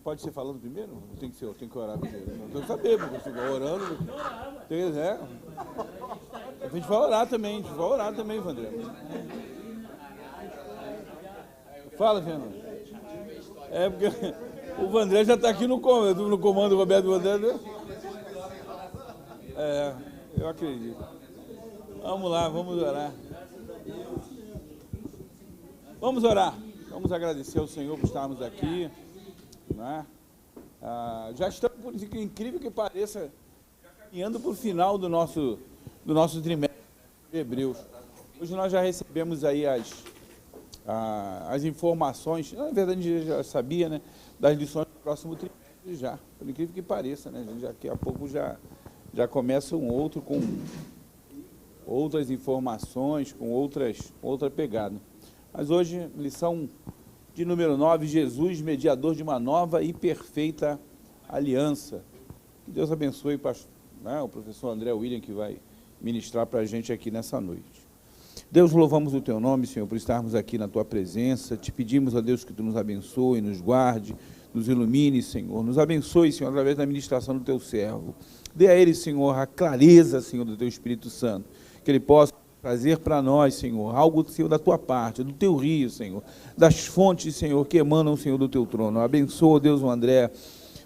Pode ser falando primeiro? Tem que orar primeiro. Não tenho que saber, porque você vai orando. A gente vai orar também, Vandré. Fala, Fernando. É porque o Vandré já está aqui no comando, o Roberto Vandré. Eu acredito. Vamos lá, vamos orar. Vamos orar. Vamos agradecer ao Senhor por estarmos aqui. Né? Já estamos, por incrível que pareça, caminhando para o final do nosso trimestre de Hebreus. Hoje nós já recebemos aí as informações, na verdade a gente já sabia, né, das lições do próximo trimestre já, por incrível que pareça, né, a gente daqui a pouco já começa um outro com outras informações, com outra pegada. Mas hoje, lição de número 9, Jesus, mediador de uma nova e perfeita aliança. Que Deus abençoe o professor André William, que vai ministrar para a gente aqui nessa noite. Deus, louvamos o Teu nome, Senhor, por estarmos aqui na Tua presença. Te pedimos, a Deus, que Tu nos abençoe, nos guarde, nos ilumine, Senhor. Nos abençoe, Senhor, através da ministração do Teu servo. Dê a ele, Senhor, a clareza, Senhor, do Teu Espírito Santo. Que ele possa trazer para nós, Senhor, algo, Senhor, da Tua parte, do Teu rio, Senhor, das fontes, Senhor, que emanam, Senhor, do Teu trono. Abençoa, Deus, o André.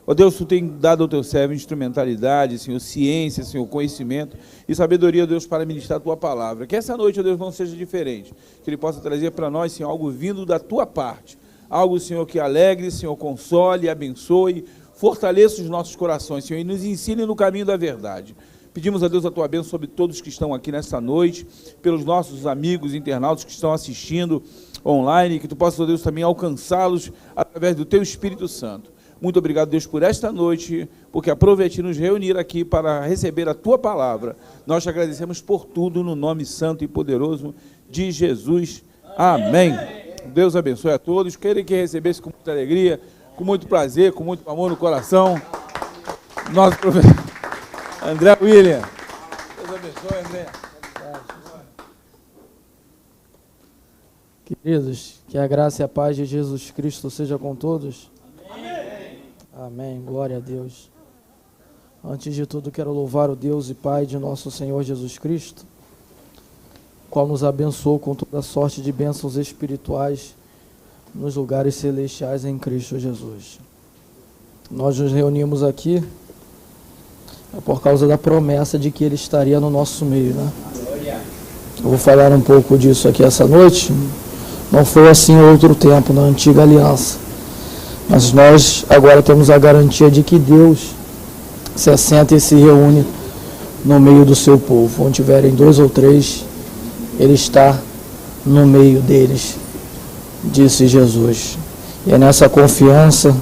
Ó Deus, Tu tem dado ao Teu servo instrumentalidade, Senhor, ciência, Senhor, conhecimento e sabedoria, Deus, para ministrar a Tua palavra. Que essa noite, ó Deus, não seja diferente. Que Ele possa trazer para nós, Senhor, algo vindo da Tua parte. Algo, Senhor, que alegre, Senhor, console, abençoe, fortaleça os nossos corações, Senhor, e nos ensine no caminho da verdade. Pedimos a Deus a Tua bênção sobre todos que estão aqui nesta noite, pelos nossos amigos internautas que estão assistindo online, que Tu possas, ó Deus, também alcançá-los através do Teu Espírito Santo. Muito obrigado, Deus, por esta noite, porque aprove-te nos reunir aqui para receber a Tua palavra. Nós te agradecemos por tudo, no nome santo e poderoso de Jesus. Amém. Deus abençoe a todos. Queria que recebesse com muita alegria, com muito prazer, com muito amor no coração, nosso professor André William. Deus abençoe, André. Queridos, que a graça e a paz de Jesus Cristo seja com todos. Amém. Amém. Glória a Deus. Antes de tudo, quero louvar o Deus e Pai de nosso Senhor Jesus Cristo, qual nos abençoou com toda sorte de bênçãos espirituais nos lugares celestiais em Cristo Jesus. Nós nos reunimos aqui por causa da promessa de que Ele estaria no nosso meio, né? Eu vou falar um pouco disso aqui essa noite. Não foi assim em outro tempo, na antiga aliança. Mas nós agora temos a garantia de que Deus se assenta e se reúne no meio do seu povo. Onde tiverem 2 ou 3, Ele está no meio deles, disse Jesus. E é nessa confiança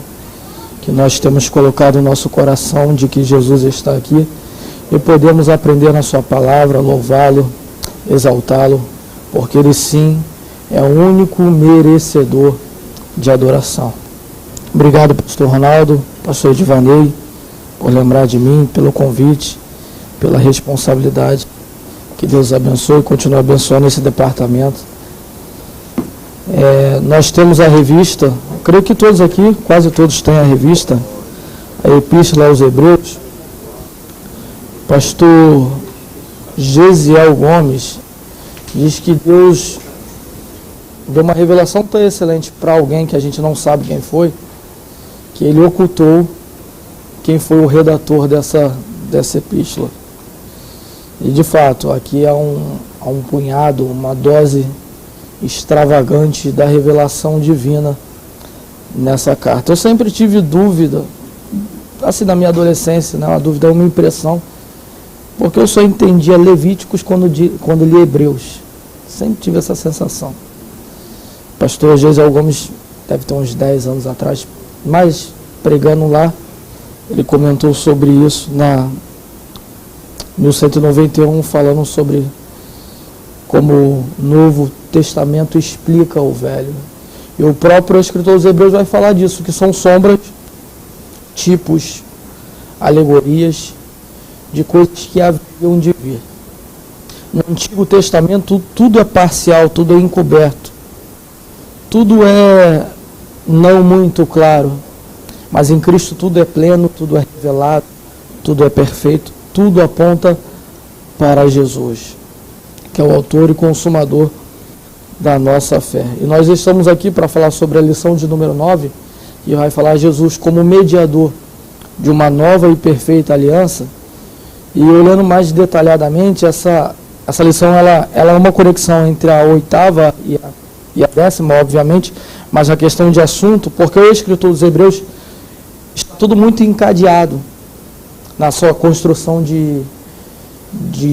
que nós temos colocado em nosso coração de que Jesus está aqui e podemos aprender na Sua palavra, louvá-lo, exaltá-lo, porque Ele sim é o único merecedor de adoração. Obrigado, pastor Ronaldo, pastor Edivanei, por lembrar de mim, pelo convite, pela responsabilidade. Que Deus abençoe e continue abençoando esse departamento. Nós temos a revista, creio que todos aqui, quase todos têm a revista, a Epístola aos Hebreus. Pastor Gesiel Gomes diz que Deus deu uma revelação tão excelente para alguém que a gente não sabe quem foi, que Ele ocultou quem foi o redator dessa epístola. E de fato, aqui há um punhado, uma dose extravagante da revelação divina nessa carta. Eu sempre tive dúvida, assim na minha adolescência, né, uma dúvida, uma impressão, porque eu só entendia Levíticos quando li Hebreus. Sempre tive essa sensação. Pastor Gesiel Gomes, deve ter uns 10 anos atrás, mas pregando lá, ele comentou sobre isso na 1191, falando sobre como o Novo Testamento explica o Velho. E o próprio escritor dos Hebreus vai falar disso, que são sombras, tipos, alegorias de coisas que haviam de vir. No Antigo Testamento, tudo é parcial, tudo é encoberto. Tudo é não muito claro. Mas em Cristo tudo é pleno, tudo é revelado, tudo é perfeito, tudo aponta para Jesus, que é o autor e consumador da nossa fé. E nós estamos aqui para falar sobre a lição de número 9, que vai falar Jesus como mediador de uma nova e perfeita aliança. E olhando mais detalhadamente, essa lição ela é uma conexão entre a 8ª e a 10ª, obviamente, mas a questão de assunto, porque o escritor dos Hebreus está tudo muito encadeado na sua construção de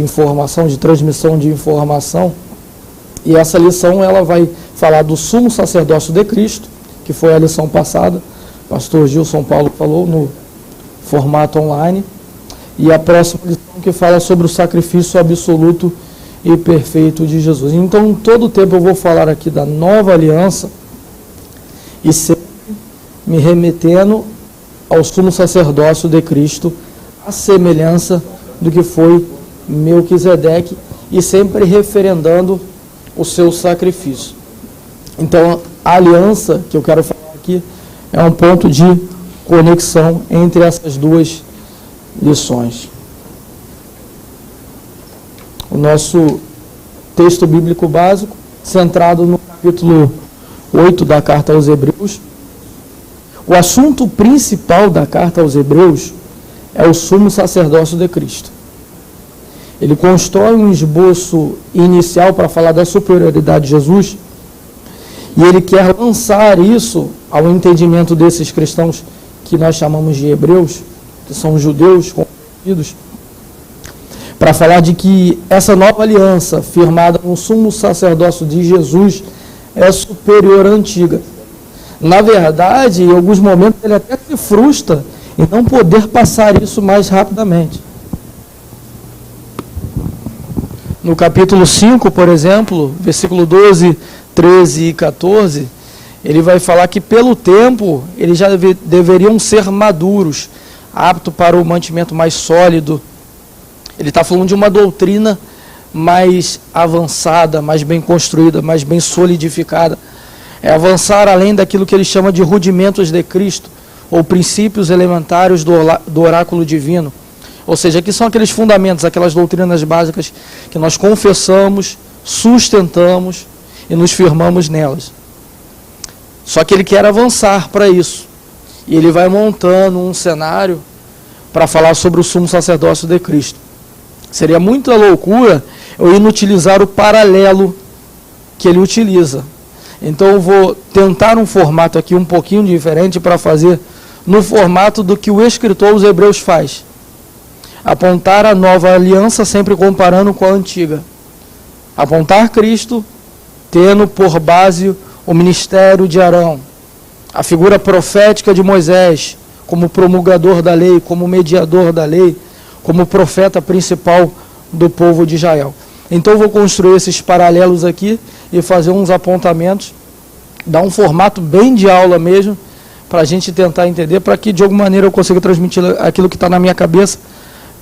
informação, de transmissão de informação. E essa lição ela vai falar do sumo sacerdócio de Cristo, que foi a lição passada, o pastor Gilson Paulo falou no formato online, e a próxima lição que fala sobre o sacrifício absoluto e perfeito de Jesus. Então, todo o tempo eu vou falar aqui da nova aliança e sempre me remetendo ao sumo sacerdócio de Cristo, a semelhança do que foi Melquisedeque, e sempre referendando o seu sacrifício. Então, a aliança que eu quero falar aqui é um ponto de conexão entre essas duas lições. O nosso texto bíblico básico, centrado no capítulo 8 da carta aos Hebreus. O assunto principal da carta aos Hebreus é o sumo sacerdócio de Cristo. Ele constrói um esboço inicial para falar da superioridade de Jesus, e ele quer lançar isso ao entendimento desses cristãos que nós chamamos de hebreus, que são judeus convertidos, para falar de que essa nova aliança, firmada no sumo sacerdócio de Jesus, é superior à antiga. Na verdade, em alguns momentos, ele até se frustra em não poder passar isso mais rapidamente. No capítulo 5, por exemplo, versículo 12, 13 e 14, ele vai falar que pelo tempo eles já deveriam ser maduros, aptos para o mantimento mais sólido. Ele está falando de uma doutrina mais avançada, mais bem construída, mais bem solidificada. É avançar além daquilo que ele chama de rudimentos de Cristo, ou princípios elementares do oráculo divino. Ou seja, que são aqueles fundamentos, aquelas doutrinas básicas que nós confessamos, sustentamos e nos firmamos nelas. Só que ele quer avançar para isso. E ele vai montando um cenário para falar sobre o sumo sacerdócio de Cristo. Seria muita loucura eu inutilizar o paralelo que ele utiliza. Então eu vou tentar um formato aqui um pouquinho diferente para fazer no formato do que o escritor aos Hebreus faz. Apontar a nova aliança sempre comparando com a antiga. Apontar Cristo, tendo por base o ministério de Arão, a figura profética de Moisés, como promulgador da lei, como mediador da lei, como profeta principal do povo de Israel. Então eu vou construir esses paralelos aqui e fazer uns apontamentos, dar um formato bem de aula mesmo, para a gente tentar entender, para que de alguma maneira eu consiga transmitir aquilo que está na minha cabeça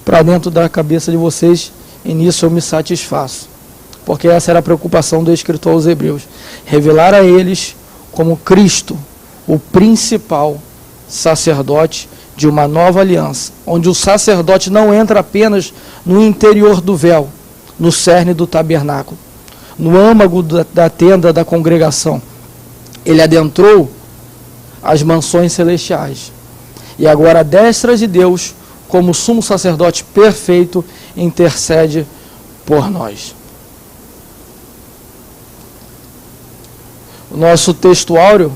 para dentro da cabeça de vocês, e nisso eu me satisfaço. Porque essa era a preocupação do escritor aos Hebreus, revelar a eles como Cristo, o principal sacerdote de uma nova aliança, onde o sacerdote não entra apenas no interior do véu, no cerne do tabernáculo, no âmago da tenda da congregação. Ele adentrou as mansões celestiais. E agora, à destra de Deus, como sumo sacerdote perfeito, intercede por nós. O nosso texto áureo,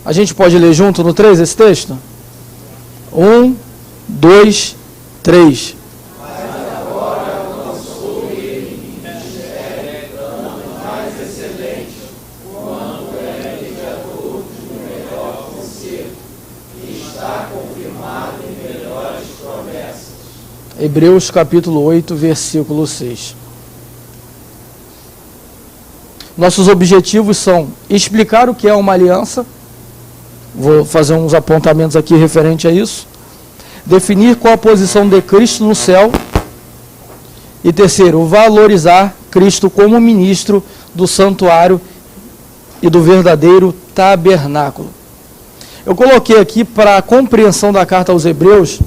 a gente pode ler junto no 3 esse texto? 1, 2, 3. Hebreus capítulo 8, versículo 6. Nossos objetivos são explicar o que é uma aliança, vou fazer uns apontamentos aqui referente a isso, definir qual a posição de Cristo no céu, e terceiro, valorizar Cristo como ministro do santuário e do verdadeiro tabernáculo. Eu coloquei aqui para a compreensão da carta aos Hebreus,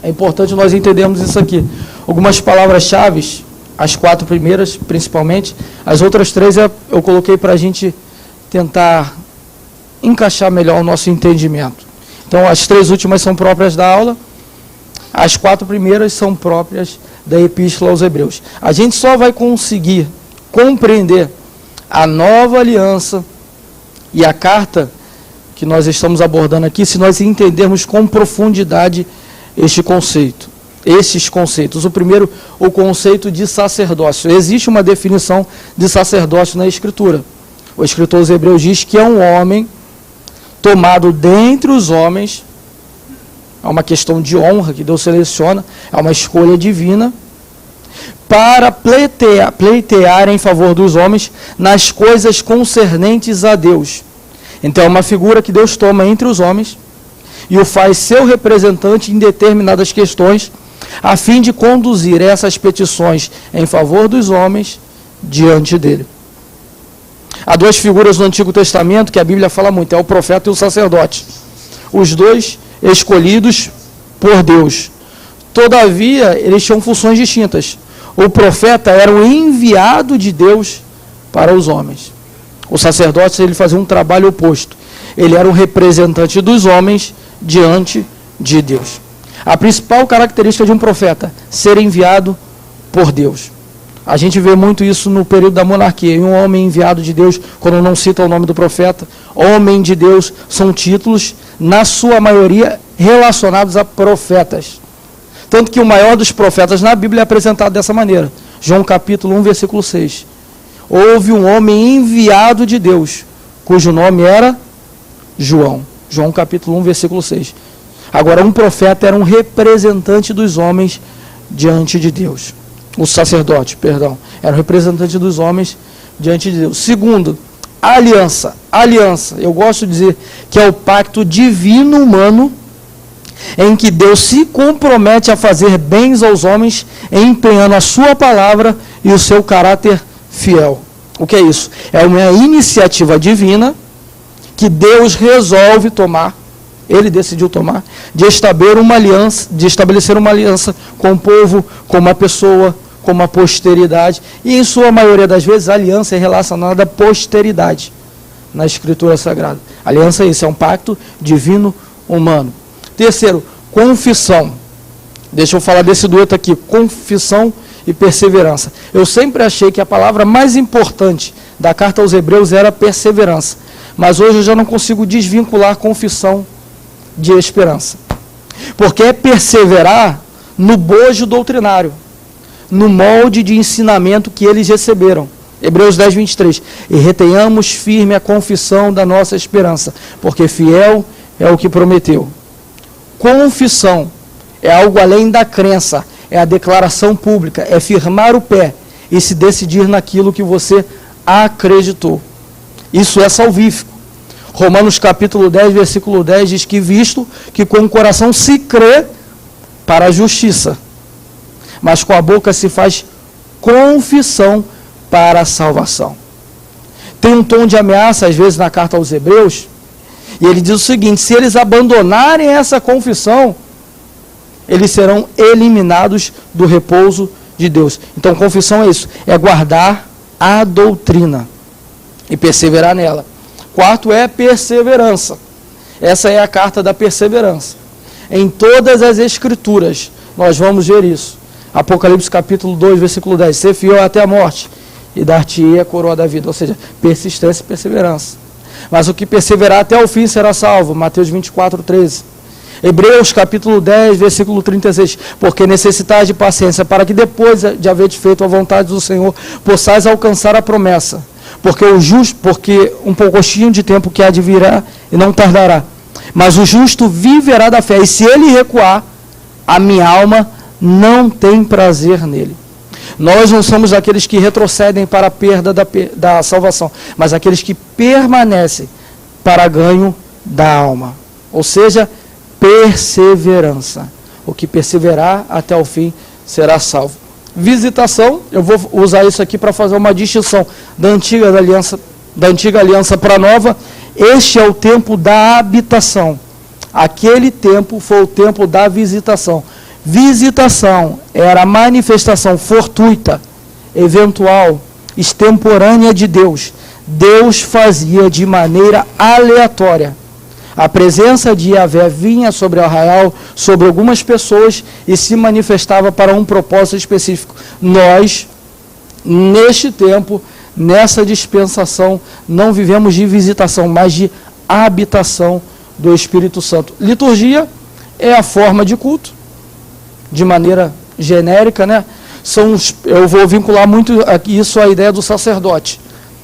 é importante nós entendermos isso aqui. Algumas palavras-chave, as 4 primeiras principalmente, as outras 3 eu coloquei para a gente tentar encaixar melhor o nosso entendimento. Então, as 3 últimas são próprias da aula, as 4 primeiras são próprias da Epístola aos Hebreus. A gente só vai conseguir compreender a nova aliança e a carta que nós estamos abordando aqui se nós entendermos com profundidade esses conceitos. O primeiro, o conceito de sacerdócio. Existe uma definição de sacerdócio na Escritura. O escritor aos Hebreus diz que é um homem tomado dentre os homens, é uma questão de honra que Deus seleciona, é uma escolha divina, para pleitear em favor dos homens nas coisas concernentes a Deus. Então é uma figura que Deus toma entre os homens e o faz seu representante em determinadas questões, a fim de conduzir essas petições em favor dos homens diante dele. Há 2 figuras no Antigo Testamento que a Bíblia fala muito, é o profeta e o sacerdote. Os 2 escolhidos por Deus. Todavia, eles tinham funções distintas. O profeta era o enviado de Deus para os homens. O sacerdote, ele fazia um trabalho oposto. Ele era o representante dos homens diante de Deus. A principal característica de um profeta, ser enviado por Deus. A gente vê muito isso no período da monarquia. Um homem enviado de Deus, quando não cita o nome do profeta, homem de Deus, são títulos, na sua maioria, relacionados a profetas. Tanto que o maior dos profetas na Bíblia é apresentado dessa maneira. João capítulo 1, versículo 6. Houve um homem enviado de Deus, cujo nome era João. João capítulo 1, versículo 6. Agora, um profeta era um representante dos homens diante de Deus. O sacerdote, era o representante dos homens diante de Deus. Segundo, a aliança. Aliança, eu gosto de dizer que é o pacto divino-humano em que Deus se compromete a fazer bens aos homens, empenhando a sua palavra e o seu caráter fiel. O que é isso? É uma iniciativa divina que Deus resolve tomar, ele decidiu tomar, de estabelecer uma aliança com o povo, com uma pessoa, com uma posteridade, e em sua maioria das vezes a aliança é relacionada à posteridade na Escritura Sagrada. A aliança é isso, é um pacto divino humano. Terceiro, confissão. Deixa eu falar desse dueto aqui, confissão e perseverança. Eu sempre achei que a palavra mais importante da carta aos Hebreus era perseverança, mas hoje eu já não consigo desvincular confissão de esperança, porque é perseverar no bojo doutrinário, no molde de ensinamento que eles receberam. Hebreus 10, 23. E retenhamos firme a confissão da nossa esperança, porque fiel é o que prometeu. Confissão é algo além da crença, é a declaração pública, é firmar o pé e se decidir naquilo que você acreditou. Isso é salvífico. Romanos capítulo 10, versículo 10 diz que visto que com o coração se crê para a justiça, mas com a boca se faz confissão para a salvação. Tem um tom de ameaça, às vezes, na carta aos Hebreus, e ele diz o seguinte: se eles abandonarem essa confissão, eles serão eliminados do repouso de Deus. Então, confissão é isso, é guardar a doutrina e perseverar nela. Quarto é perseverança. Essa é a carta da perseverança. Em todas as Escrituras, nós vamos ver isso. Apocalipse capítulo 2, versículo 10. Ser fiel até a morte, e dar-te-ei a coroa da vida. Ou seja, persistência e perseverança. Mas o que perseverar até o fim será salvo. Mateus 24, 13. Hebreus capítulo 10, versículo 36. Porque necessitais de paciência, para que depois de haver feito a vontade do Senhor, possais alcançar a promessa. Porque um pouquinho de tempo que há de virá e não tardará. Mas o justo viverá da fé, e se ele recuar, a minha alma não tem prazer nele. Nós não somos aqueles que retrocedem para a perda da salvação, mas aqueles que permanecem para ganho da alma. Ou seja, perseverança. O que perseverar até o fim será salvo. Visitação, eu vou usar isso aqui para fazer uma distinção da antiga aliança para a nova. Este é o tempo da habitação. Aquele tempo foi o tempo da visitação. Visitação era a manifestação fortuita, eventual, extemporânea de Deus. Deus fazia de maneira aleatória. A presença de Yahvé vinha sobre o arraial, sobre algumas pessoas e se manifestava para um propósito específico. Nós, neste tempo, nessa dispensação, não vivemos de visitação, mas de habitação do Espírito Santo. Liturgia é a forma de culto, de maneira genérica, né? Eu vou vincular muito aqui isso à ideia do sacerdote.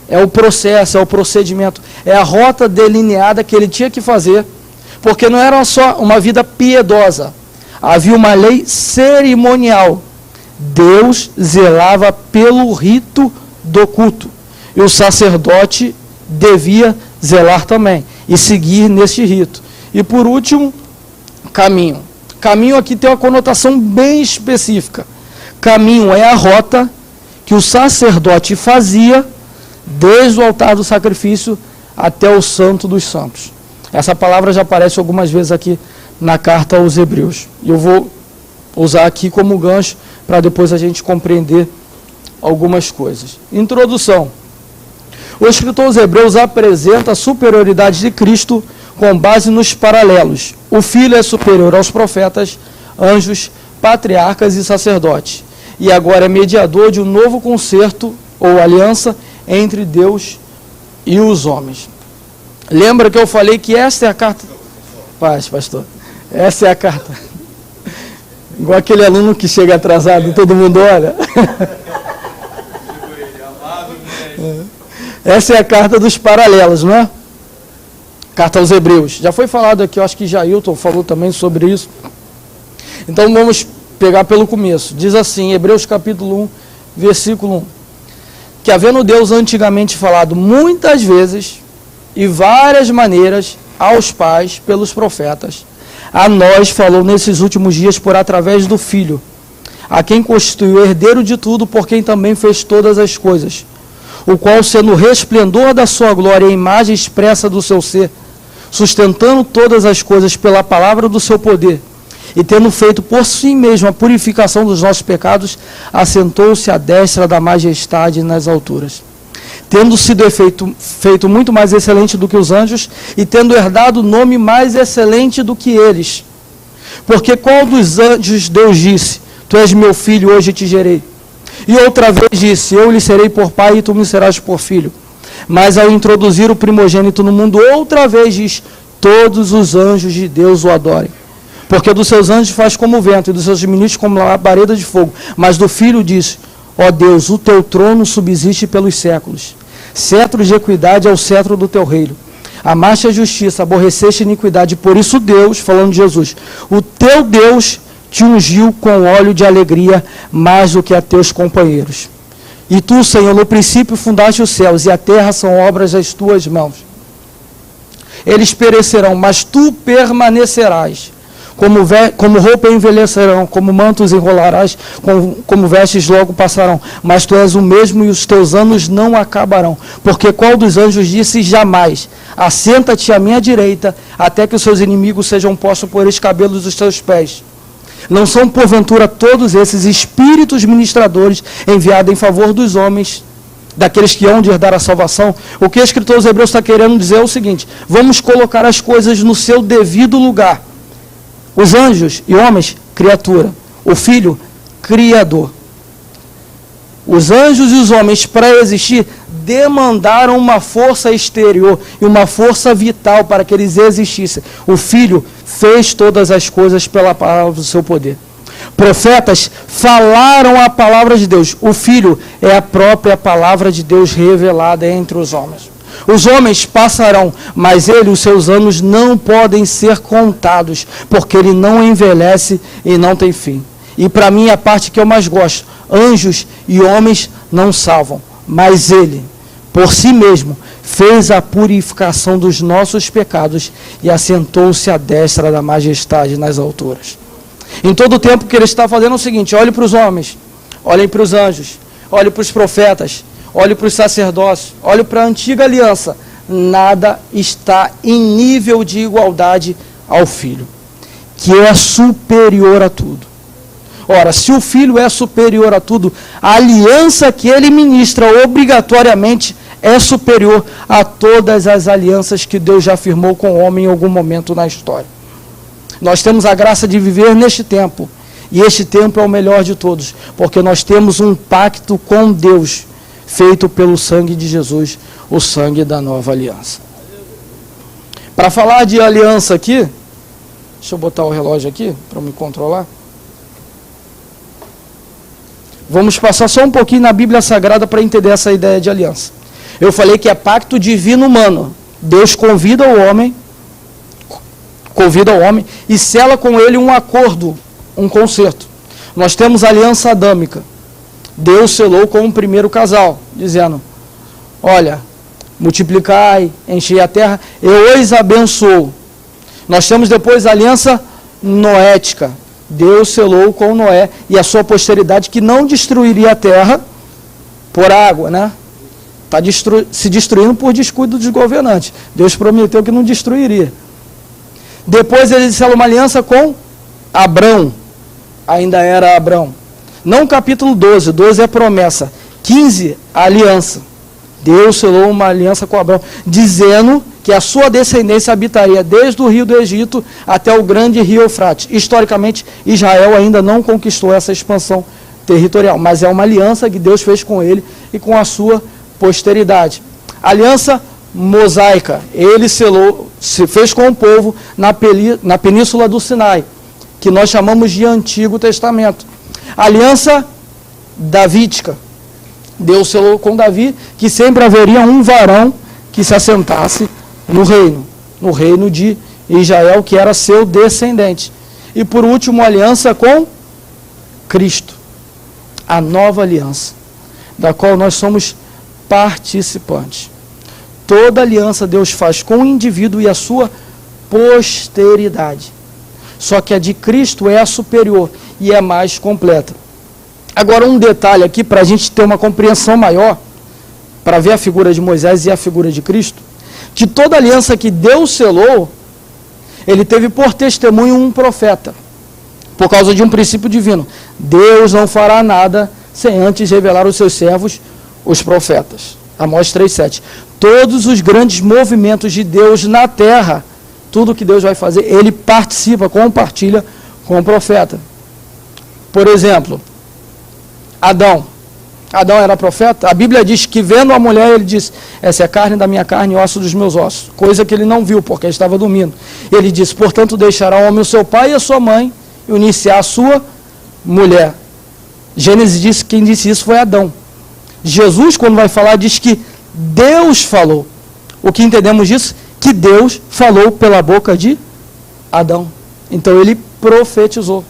É o processo, é o procedimento, é a rota delineada que ele tinha que fazer, porque não era só uma vida piedosa, havia uma lei cerimonial. Deus zelava pelo rito do culto, e o sacerdote devia zelar também, e seguir neste rito. E por último, caminho. Caminho aqui tem uma conotação bem específica. Caminho é a rota que o sacerdote fazia desde o altar do sacrifício até o Santo dos Santos. Essa palavra já aparece algumas vezes aqui na carta aos Hebreus. E eu vou usar aqui como gancho para depois a gente compreender algumas coisas. Introdução. O escritor aos Hebreus apresenta a superioridade de Cristo com base nos paralelos. O Filho é superior aos profetas, anjos, patriarcas e sacerdotes. E agora é mediador de um novo concerto ou aliança entre Deus e os homens. Lembra que eu falei que essa é a carta... Paz, pastor. Essa é a carta. Igual aquele aluno que chega atrasado e todo mundo olha. Essa é a carta dos paralelos, não é? Carta aos Hebreus. Já foi falado aqui, eu acho que Jailton falou também sobre isso. Então vamos pegar pelo começo. Diz assim, Hebreus capítulo 1, versículo 1. Que havendo Deus antigamente falado muitas vezes e várias maneiras aos pais pelos profetas, a nós falou nesses últimos dias por através do Filho, a quem constituiu herdeiro de tudo, por quem também fez todas as coisas, o qual, sendo o resplendor da sua glória e a imagem expressa do seu ser, sustentando todas as coisas pela palavra do seu poder, e tendo feito por si mesmo a purificação dos nossos pecados, assentou-se à destra da majestade nas alturas. Tendo sido feito muito mais excelente do que os anjos, e tendo herdado o nome mais excelente do que eles. Porque qual dos anjos Deus disse, tu és meu filho, hoje te gerei. E outra vez disse, eu lhe serei por pai e tu me serás por filho. Mas ao introduzir o primogênito no mundo, outra vez diz, todos os anjos de Deus o adorem. Porque dos seus anjos faz como o vento, e dos seus ministros como labareda de fogo. Mas do Filho diz, ó Deus, o teu trono subsiste pelos séculos. Cetro de equidade é o cetro do teu reino. Amaste a justiça, aborreceste a iniquidade. Por isso Deus, falando de Jesus, o teu Deus te ungiu com óleo de alegria mais do que a teus companheiros. E tu, Senhor, no princípio fundaste os céus, e a terra são obras das tuas mãos. Eles perecerão, mas tu permanecerás. Como roupa envelhecerão, como mantos enrolarás, como vestes logo passarão. Mas tu és o mesmo e os teus anos não acabarão. Porque qual dos anjos disse jamais, assenta-te à minha direita, até que os seus inimigos sejam postos por escabelos dos teus pés. Não são porventura todos esses espíritos ministradores enviados em favor dos homens, daqueles que hão de herdar a salvação? O que o escritor aos Hebreus está querendo dizer é o seguinte, vamos colocar as coisas no seu devido lugar. Os anjos e homens, criatura. O Filho, Criador. Os anjos e os homens, para existir, demandaram uma força exterior e uma força vital para que eles existissem. O Filho fez todas as coisas pela palavra do seu poder. Profetas falaram a palavra de Deus. O Filho é a própria palavra de Deus revelada entre os homens. Os homens passarão, mas ele, os seus anos não podem ser contados, porque ele não envelhece e não tem fim. E para mim a parte que eu mais gosto, anjos e homens não salvam, mas ele, por si mesmo, fez a purificação dos nossos pecados e assentou-se à destra da majestade nas alturas. Em todo o tempo que ele está fazendo é o seguinte, olhe para os homens, olhem para os anjos, olhe para os profetas, olhe para os sacerdócios, olhe para a antiga aliança. nada está em nível de igualdade ao Filho, que é superior a tudo. Ora, se o Filho é superior a tudo, a aliança que ele ministra obrigatoriamente é superior a todas as alianças que Deus já firmou com o homem em algum momento na história. Nós temos a graça de viver neste tempo, e este tempo é o melhor de todos, porque nós temos um pacto com Deus, feito pelo sangue de Jesus, o sangue da nova aliança. Para falar de aliança aqui, deixa eu botar o relógio aqui, para me controlar. Vamos passar só um pouquinho na Bíblia Sagrada para entender essa ideia de aliança. Eu falei que é pacto divino humano. Deus convida o homem e sela com ele um acordo, um concerto. Nós temos a aliança adâmica. Deus selou com o primeiro casal, dizendo: olha, multiplicai, enchei a terra, eu os abençoo. Nós temos depois a aliança noética. Deus selou com Noé e a sua posteridade que não destruiria a terra por água, né? Está se destruindo por descuido dos governantes. Deus prometeu que não destruiria. Depois ele selou uma aliança com Abrão. Ainda era Abrão. Não capítulo 12. 12 é promessa. 15, a aliança. Deus selou uma aliança com Abrão, dizendo que a sua descendência habitaria desde o rio do Egito até o grande rio Eufrates. Historicamente, Israel ainda não conquistou essa expansão territorial, mas é uma aliança que Deus fez com ele e com a sua posteridade. Aliança mosaica, ele selou, se fez com o povo na península do Sinai, que nós chamamos de Antigo Testamento. Aliança davídica, Deus selou com Davi que sempre haveria um varão que se assentasse no reino de Israel, que era seu descendente. E por último, aliança com Cristo, a nova aliança, da qual nós somos participantes. Toda aliança Deus faz com o indivíduo e a sua posteridade. Só que a de Cristo é a superior e é mais completa. Agora, um detalhe aqui, para a gente ter uma compreensão maior, para ver a figura de Moisés e a figura de Cristo, que toda aliança que Deus selou, ele teve por testemunho um profeta, por causa de um princípio divino. Deus não fará nada sem antes revelar aos seus servos, os profetas. Amós 3,7. Todos os grandes movimentos de Deus na terra, tudo que Deus vai fazer, ele participa, compartilha com o profeta. Por exemplo, Adão era profeta. A Bíblia diz que vendo a mulher, ele disse: essa é carne da minha carne e osso dos meus ossos. Coisa que ele não viu, porque estava dormindo. Ele disse: portanto deixará o homem o seu pai e a sua mãe, e unir-se à sua mulher. Gênesis diz que quem disse isso foi Adão. Jesus, quando vai falar, diz que Deus falou. O que entendemos disso? Que Deus falou pela boca de Adão. Então ele profetizou.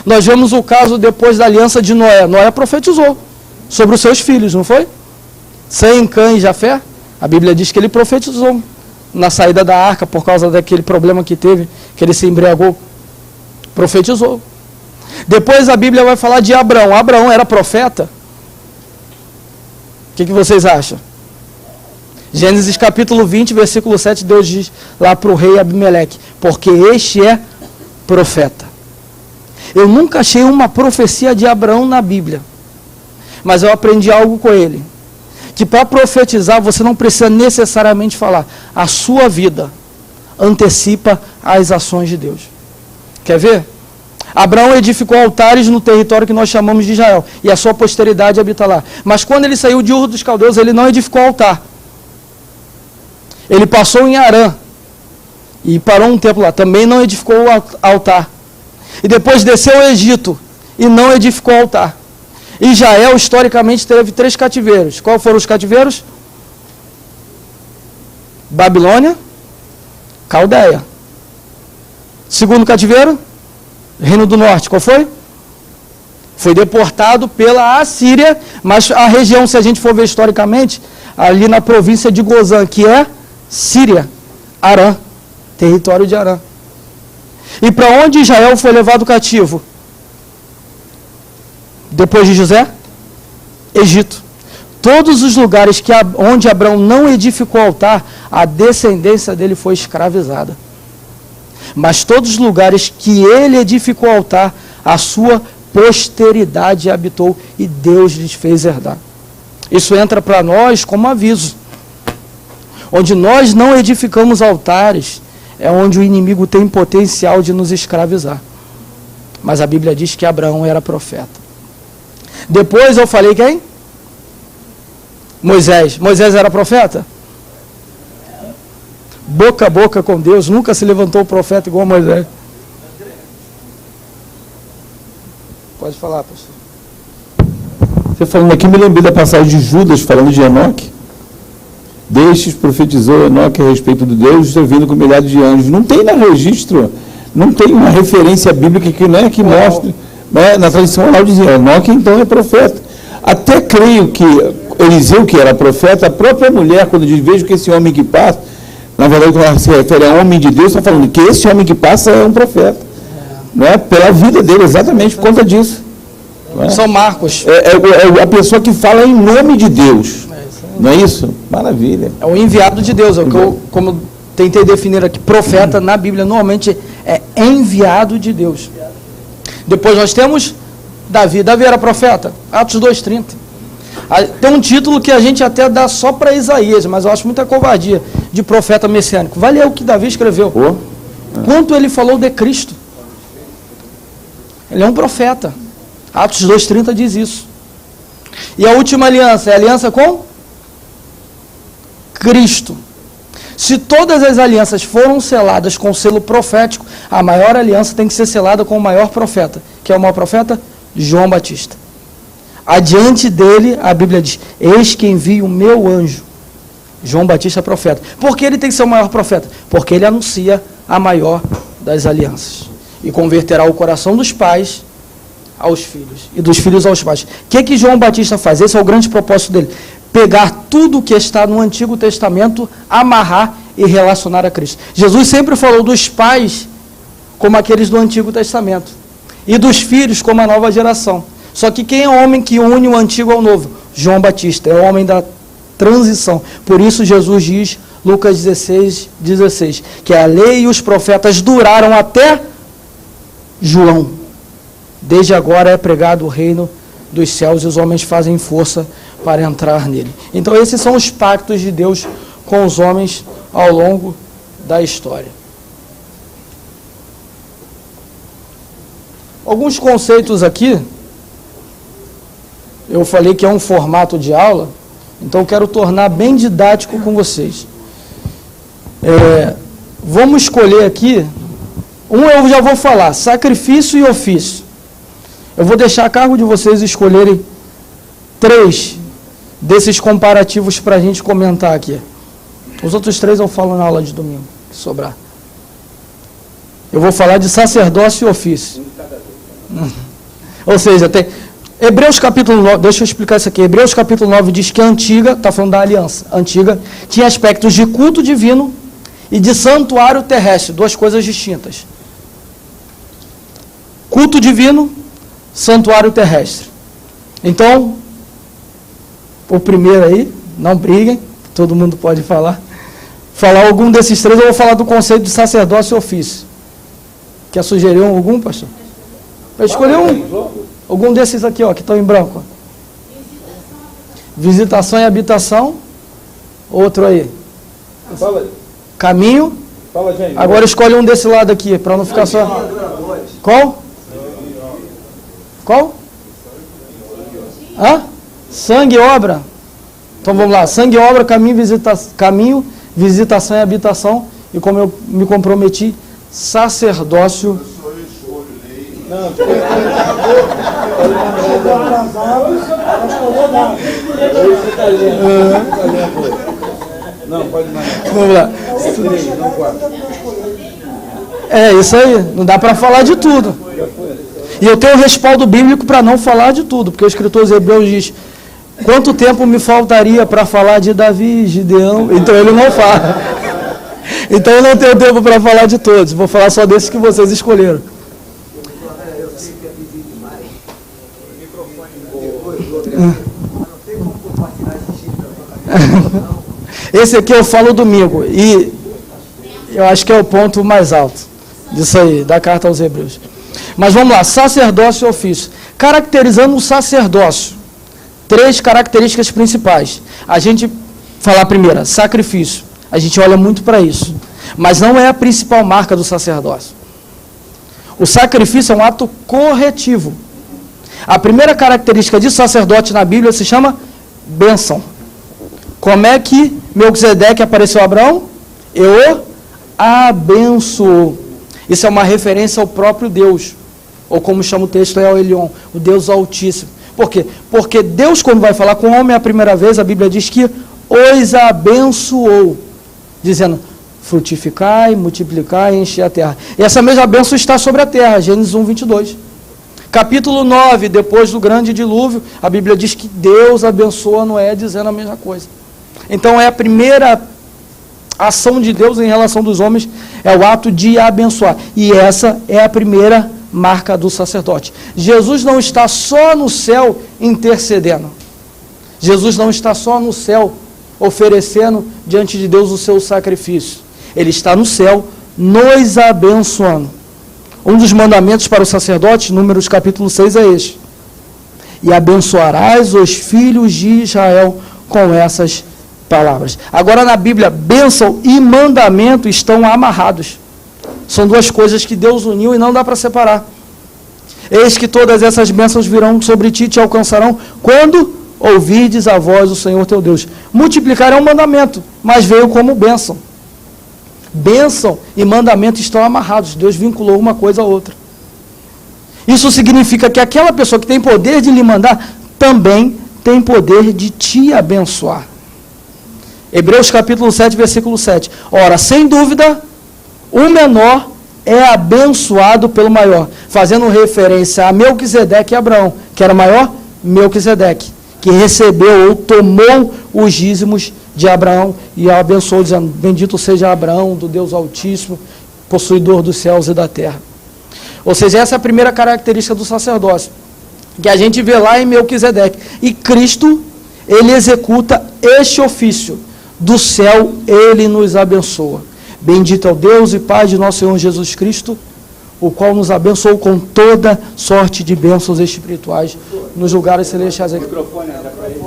Nós vemos o caso depois da aliança de Noé. Noé profetizou sobre os seus filhos, não foi? Sem Cã e Jafé. A Bíblia diz que ele profetizou na saída da arca por causa daquele problema que teve, que ele se embriagou. Profetizou. Depois a Bíblia vai falar de Abraão. Abraão era profeta. O que vocês acham? Gênesis capítulo 20, versículo 7, Deus diz lá para o rei Abimeleque: porque este é profeta. Eu nunca achei uma profecia de Abraão na Bíblia, mas eu aprendi algo com ele, que para profetizar você não precisa necessariamente falar. A sua vida antecipa as ações de Deus. Quer ver? Abraão edificou altares no território que nós chamamos de Israel, e a sua posteridade habita lá. Mas quando ele saiu de Ur dos Caldeus, ele não edificou altar. Ele passou em Arã e parou um tempo lá, também não edificou altar. E depois desceu ao Egito e não edificou altar. Israel, historicamente, teve 3 cativeiros. Qual foram os cativeiros? Babilônia, Caldeia. Segundo cativeiro, Reino do Norte. Qual foi? Foi deportado pela Assíria, mas a região, se a gente for ver historicamente, ali na província de Gozã, que é Síria, Arã, território de Arã. E para onde Israel foi levado cativo? Depois de José? Egito. Todos os lugares onde Abraão não edificou altar, a descendência dele foi escravizada. Mas todos os lugares que ele edificou altar, a sua posteridade habitou e Deus lhes fez herdar. Isso entra para nós como aviso. Onde nós não edificamos altares, é onde o inimigo tem potencial de nos escravizar. Mas a Bíblia diz que Abraão era profeta. Depois eu falei quem? Moisés. Moisés era profeta? Boca a boca com Deus. Nunca se levantou profeta igual a Moisés. Pode falar, pastor. Você falando aqui, me lembrei da passagem de Judas, falando de Enoque. Destes profetizou Enoque a respeito de Deus, servindo com milhares de anjos. Não tem no registro, não tem uma referência bíblica que, né, que mostre. Né, na tradição oral dizia, Enoque então é profeta. Até creio que Eliseu, que era profeta, a própria mulher, quando diz, vejo que esse homem que passa, na verdade, quando ela se refere a homem de Deus, está falando que esse homem que passa é um profeta. Né, pela vida dele, exatamente por conta disso. Né? São Marcos. É a pessoa que fala em nome de Deus. Não é isso? Maravilha. É o enviado de Deus. É o que eu, como tentei definir aqui, profeta na Bíblia, normalmente é enviado de Deus. Depois nós temos Davi. Davi era profeta? Atos 2:30. Tem um título que a gente até dá só para Isaías, mas eu acho muita covardia, de profeta messiânico. Vai ler o que Davi escreveu. Quanto ele falou de Cristo. Ele é um profeta. Atos 2:30 diz isso. E a última aliança é a aliança com Cristo. Se todas as alianças foram seladas com o selo profético, a maior aliança tem que ser selada com o maior profeta. Que é o maior profeta? João Batista. Adiante dele, a Bíblia diz, eis que envio o meu anjo. João Batista é profeta. Por que ele tem que ser o maior profeta? Porque ele anuncia a maior das alianças. E converterá o coração dos pais aos filhos, e dos filhos aos pais. O que João Batista faz? Esse é o grande propósito dele. Pegar tudo que está no Antigo Testamento, amarrar e relacionar a Cristo. Jesus sempre falou dos pais como aqueles do Antigo Testamento, e dos filhos como a nova geração. Só que quem é o homem que une o Antigo ao Novo? João Batista, é o homem da transição. Por isso Jesus diz, Lucas 16, que a lei e os profetas duraram até João. Desde agora é pregado o reino dos céus e os homens fazem força para entrar nele. Então esses são os pactos de Deus com os homens ao longo da história. Alguns conceitos aqui, eu falei que é um formato de aula, então eu quero tornar bem didático com vocês. Vamos escolher aqui, eu já vou falar, sacrifício e ofício. Eu vou deixar a cargo de vocês escolherem 3 desses comparativos para a gente comentar aqui. Os outros 3 eu falo na aula de domingo, se sobrar. Eu vou falar de sacerdócio e ofício. Ou seja, tem Hebreus capítulo 9, deixa eu explicar isso aqui. Hebreus capítulo 9 diz que a antiga, está falando da aliança, a antiga tinha aspectos de culto divino e de santuário terrestre, 2 coisas distintas. Culto divino, santuário terrestre. Então, o primeiro aí, não briguem, todo mundo pode falar. Falar algum desses 3, eu vou falar do conceito de sacerdócio e ofício. Quer sugerir algum, pastor? Eu escolhi algum desses aqui, ó, que estão em branco. Visitação e habitação. Outro aí. Fala aí. Caminho. Fala, gente. Agora escolhe um desse lado aqui, para não ficar só. Qual? Qual? Hã? Sangue e obra. Então vamos lá. Sangue e obra, caminho, visitação e habitação. E como eu me comprometi, sacerdócio. Não, não, pode mais. Vamos lá. É isso aí. Não dá para falar de tudo. E eu tenho respaldo bíblico para não falar de tudo, porque o escritor aos Hebreus diz: quanto tempo me faltaria para falar de Davi, Gideão? Então ele não fala. Então eu não tenho tempo para falar de todos. Vou falar só desses que vocês escolheram. Esse aqui eu falo domingo, e eu acho que é o ponto mais alto disso aí, da carta aos Hebreus. Mas vamos lá, sacerdócio e ofício. Caracterizando o sacerdócio, 3 características principais. A gente fala a primeira, sacrifício. A gente olha muito para isso, mas não é a principal marca do sacerdócio. O sacrifício é um ato corretivo. A primeira característica de sacerdote na Bíblia se chama bênção. Como é que Melquisedeque apareceu a Abraão? Eu abençoou. Isso é uma referência ao próprio Deus, ou como chama o texto, é o Elion, o Deus Altíssimo. Por quê? Porque Deus, quando vai falar com o homem a primeira vez, a Bíblia diz que os abençoou, dizendo, frutificai, multiplicai e enchei a terra. E essa mesma bênção está sobre a terra, Gênesis 1, 22. Capítulo 9, depois do grande dilúvio, a Bíblia diz que Deus abençoa Noé, dizendo a mesma coisa. Então é a primeira ação de Deus em relação dos homens, é o ato de abençoar. E essa é a primeira marca do sacerdote. Jesus não está só no céu intercedendo. Jesus não está só no céu oferecendo diante de Deus o seu sacrifício. Ele está no céu nos abençoando. Um dos mandamentos para o sacerdote, Números capítulo 6, é este. E abençoarás os filhos de Israel com essas palavras. Agora na Bíblia, bênção e mandamento estão amarrados. São duas coisas que Deus uniu e não dá para separar. Eis que todas essas bênçãos virão sobre ti e te alcançarão quando ouvirdes a voz do Senhor teu Deus. Multiplicar é um mandamento, mas veio como bênção. Bênção e mandamento estão amarrados. Deus vinculou uma coisa a outra. Isso significa que aquela pessoa que tem poder de lhe mandar, também tem poder de te abençoar. Hebreus capítulo 7, versículo 7. Ora, sem dúvida, o menor é abençoado pelo maior. Fazendo referência a Melquisedeque e Abraão, que era maior, Melquisedeque, que recebeu ou tomou os dízimos de Abraão e abençoou, dizendo, bendito seja Abraão, do Deus Altíssimo, possuidor dos céus e da terra. Ou seja, essa é a primeira característica do sacerdócio, que a gente vê lá em Melquisedeque. E Cristo, ele executa este ofício. Do céu, ele nos abençoa. Bendito é o Deus e Pai de nosso Senhor Jesus Cristo, o qual nos abençoou com toda sorte de bênçãos espirituais nos lugares celestiais. O microfone era para ele.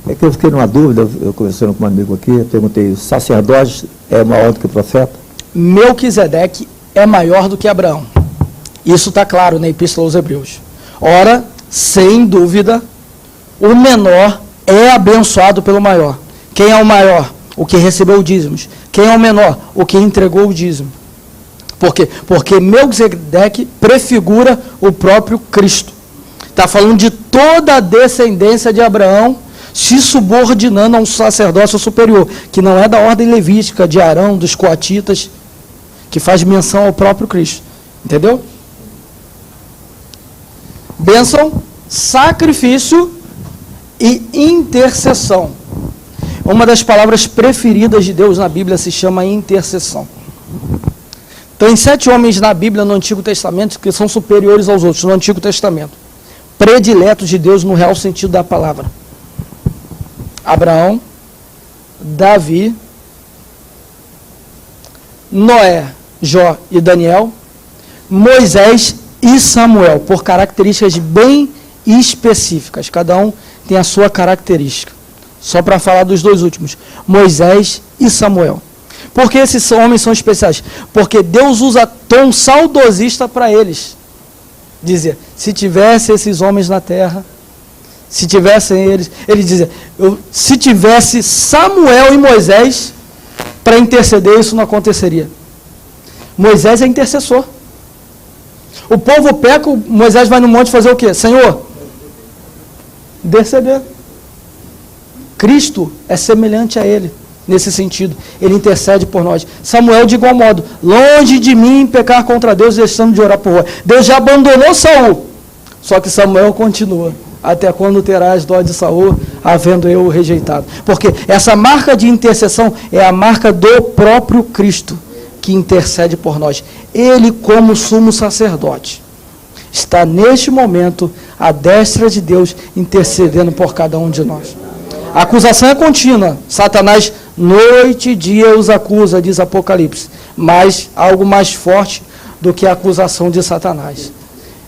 É que eu fiquei numa dúvida, eu conversando com um amigo aqui, eu perguntei, o sacerdote é maior do que o profeta? Melquisedeque é maior do que Abraão. Isso está claro na Epístola aos Hebreus. Ora, sem dúvida, o menor é abençoado pelo maior. Quem é o maior? O que recebeu o dízimos. Quem é o menor? O que entregou o dízimo. Por quê? Porque Melquisedeque prefigura o próprio Cristo. Está falando de toda a descendência de Abraão se subordinando a um sacerdócio superior, que não é da ordem levítica, de Arão, dos coatitas, que faz menção ao próprio Cristo. Entendeu? Bênção, sacrifício e intercessão. Uma das palavras preferidas de Deus na Bíblia se chama intercessão. Tem 7 homens na Bíblia no Antigo Testamento que são superiores aos outros no Antigo Testamento. Prediletos de Deus no real sentido da palavra. Abraão, Davi, Noé, Jó e Daniel, Moisés e Samuel, por características bem específicas. Cada um tem a sua característica. Só para falar dos 2 últimos, Moisés e Samuel. Por que esses homens são especiais? Porque Deus usa tom saudosista para eles. Dizia, se tivesse esses homens na terra, se tivessem eles, ele dizia, se tivesse Samuel e Moisés para interceder, isso não aconteceria. Moisés é intercessor. O povo peca, Moisés vai no monte fazer o quê? Senhor, interceder. Cristo é semelhante a ele, nesse sentido. Ele intercede por nós. Samuel, de igual modo, longe de mim pecar contra Deus, deixando de orar por vós. Deus já abandonou Saul. Só que Samuel continua. Até quando terás dó de Saul, havendo eu o rejeitado? Porque essa marca de intercessão é a marca do próprio Cristo, que intercede por nós. Ele, como sumo sacerdote, está neste momento à destra de Deus, intercedendo por cada um de nós. A acusação é contínua. Satanás, noite e dia, os acusa, diz Apocalipse. Mas algo mais forte do que a acusação de Satanás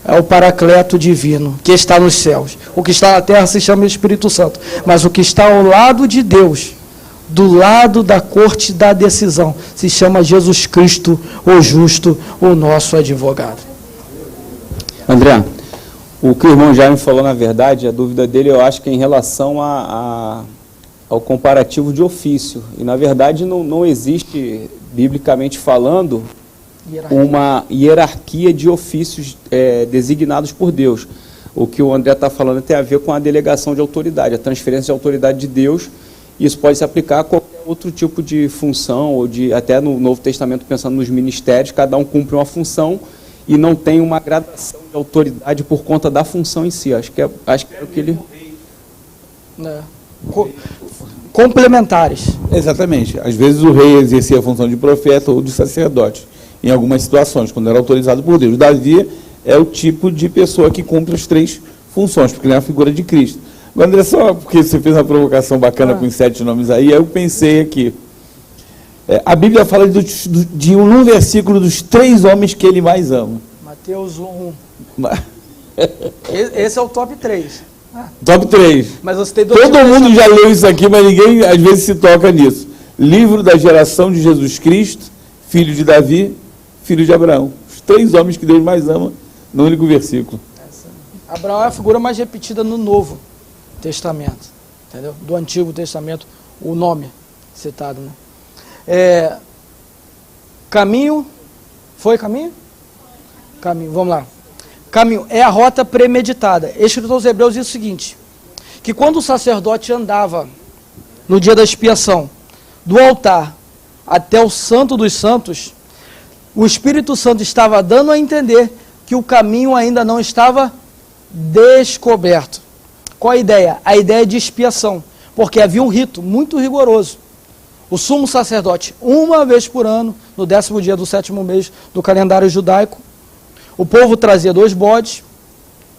é o Paracleto divino, que está nos céus. O que está na terra se chama Espírito Santo. Mas o que está ao lado de Deus, do lado da corte da decisão, se chama Jesus Cristo, o justo, o nosso advogado. André, o que o irmão Jaime falou, na verdade, a dúvida dele, eu acho que é em relação ao comparativo de ofício. E, na verdade, não existe, biblicamente falando, uma hierarquia de ofícios designados por Deus. O que o André está falando tem a ver com a delegação de autoridade, a transferência de autoridade de Deus. Isso pode se aplicar a qualquer outro tipo de função, ou até no Novo Testamento, pensando nos ministérios, cada um cumpre uma função e não tem uma gradação de autoridade por conta da função em si. Acho que é o que ele... Complementares. Exatamente. Às vezes o rei exercia a função de profeta ou de sacerdote, em algumas situações, quando era autorizado por Deus. Davi é o tipo de pessoa que cumpre as três funções, porque ele é a figura de Cristo. Agora, André, só porque você fez uma provocação bacana com os 7 nomes aí, eu pensei aqui. A Bíblia fala de um versículo dos 3 homens que ele mais ama. Mateus 1. Esse é o top 3. Top 3. Mas você tem Todo mundo já leu isso aqui, mas ninguém às vezes se toca nisso. Livro da geração de Jesus Cristo, filho de Davi, filho de Abraão. Os 3 homens que Deus mais ama, no único versículo. Abraão é a figura mais repetida no Novo Testamento, entendeu? Do Antigo Testamento, o nome citado, né? Caminho, foi caminho? Caminho, vamos lá. Caminho é a rota premeditada. Escritor aos Hebreus diz o seguinte, que quando o sacerdote andava no dia da expiação, do altar até o Santo dos Santos, o Espírito Santo estava dando a entender que o caminho ainda não estava descoberto. Qual a ideia? A ideia de expiação, porque havia um rito muito rigoroso. O sumo sacerdote, uma vez por ano, no 10º dia do 7º mês do calendário judaico, o povo trazia 2 bodes,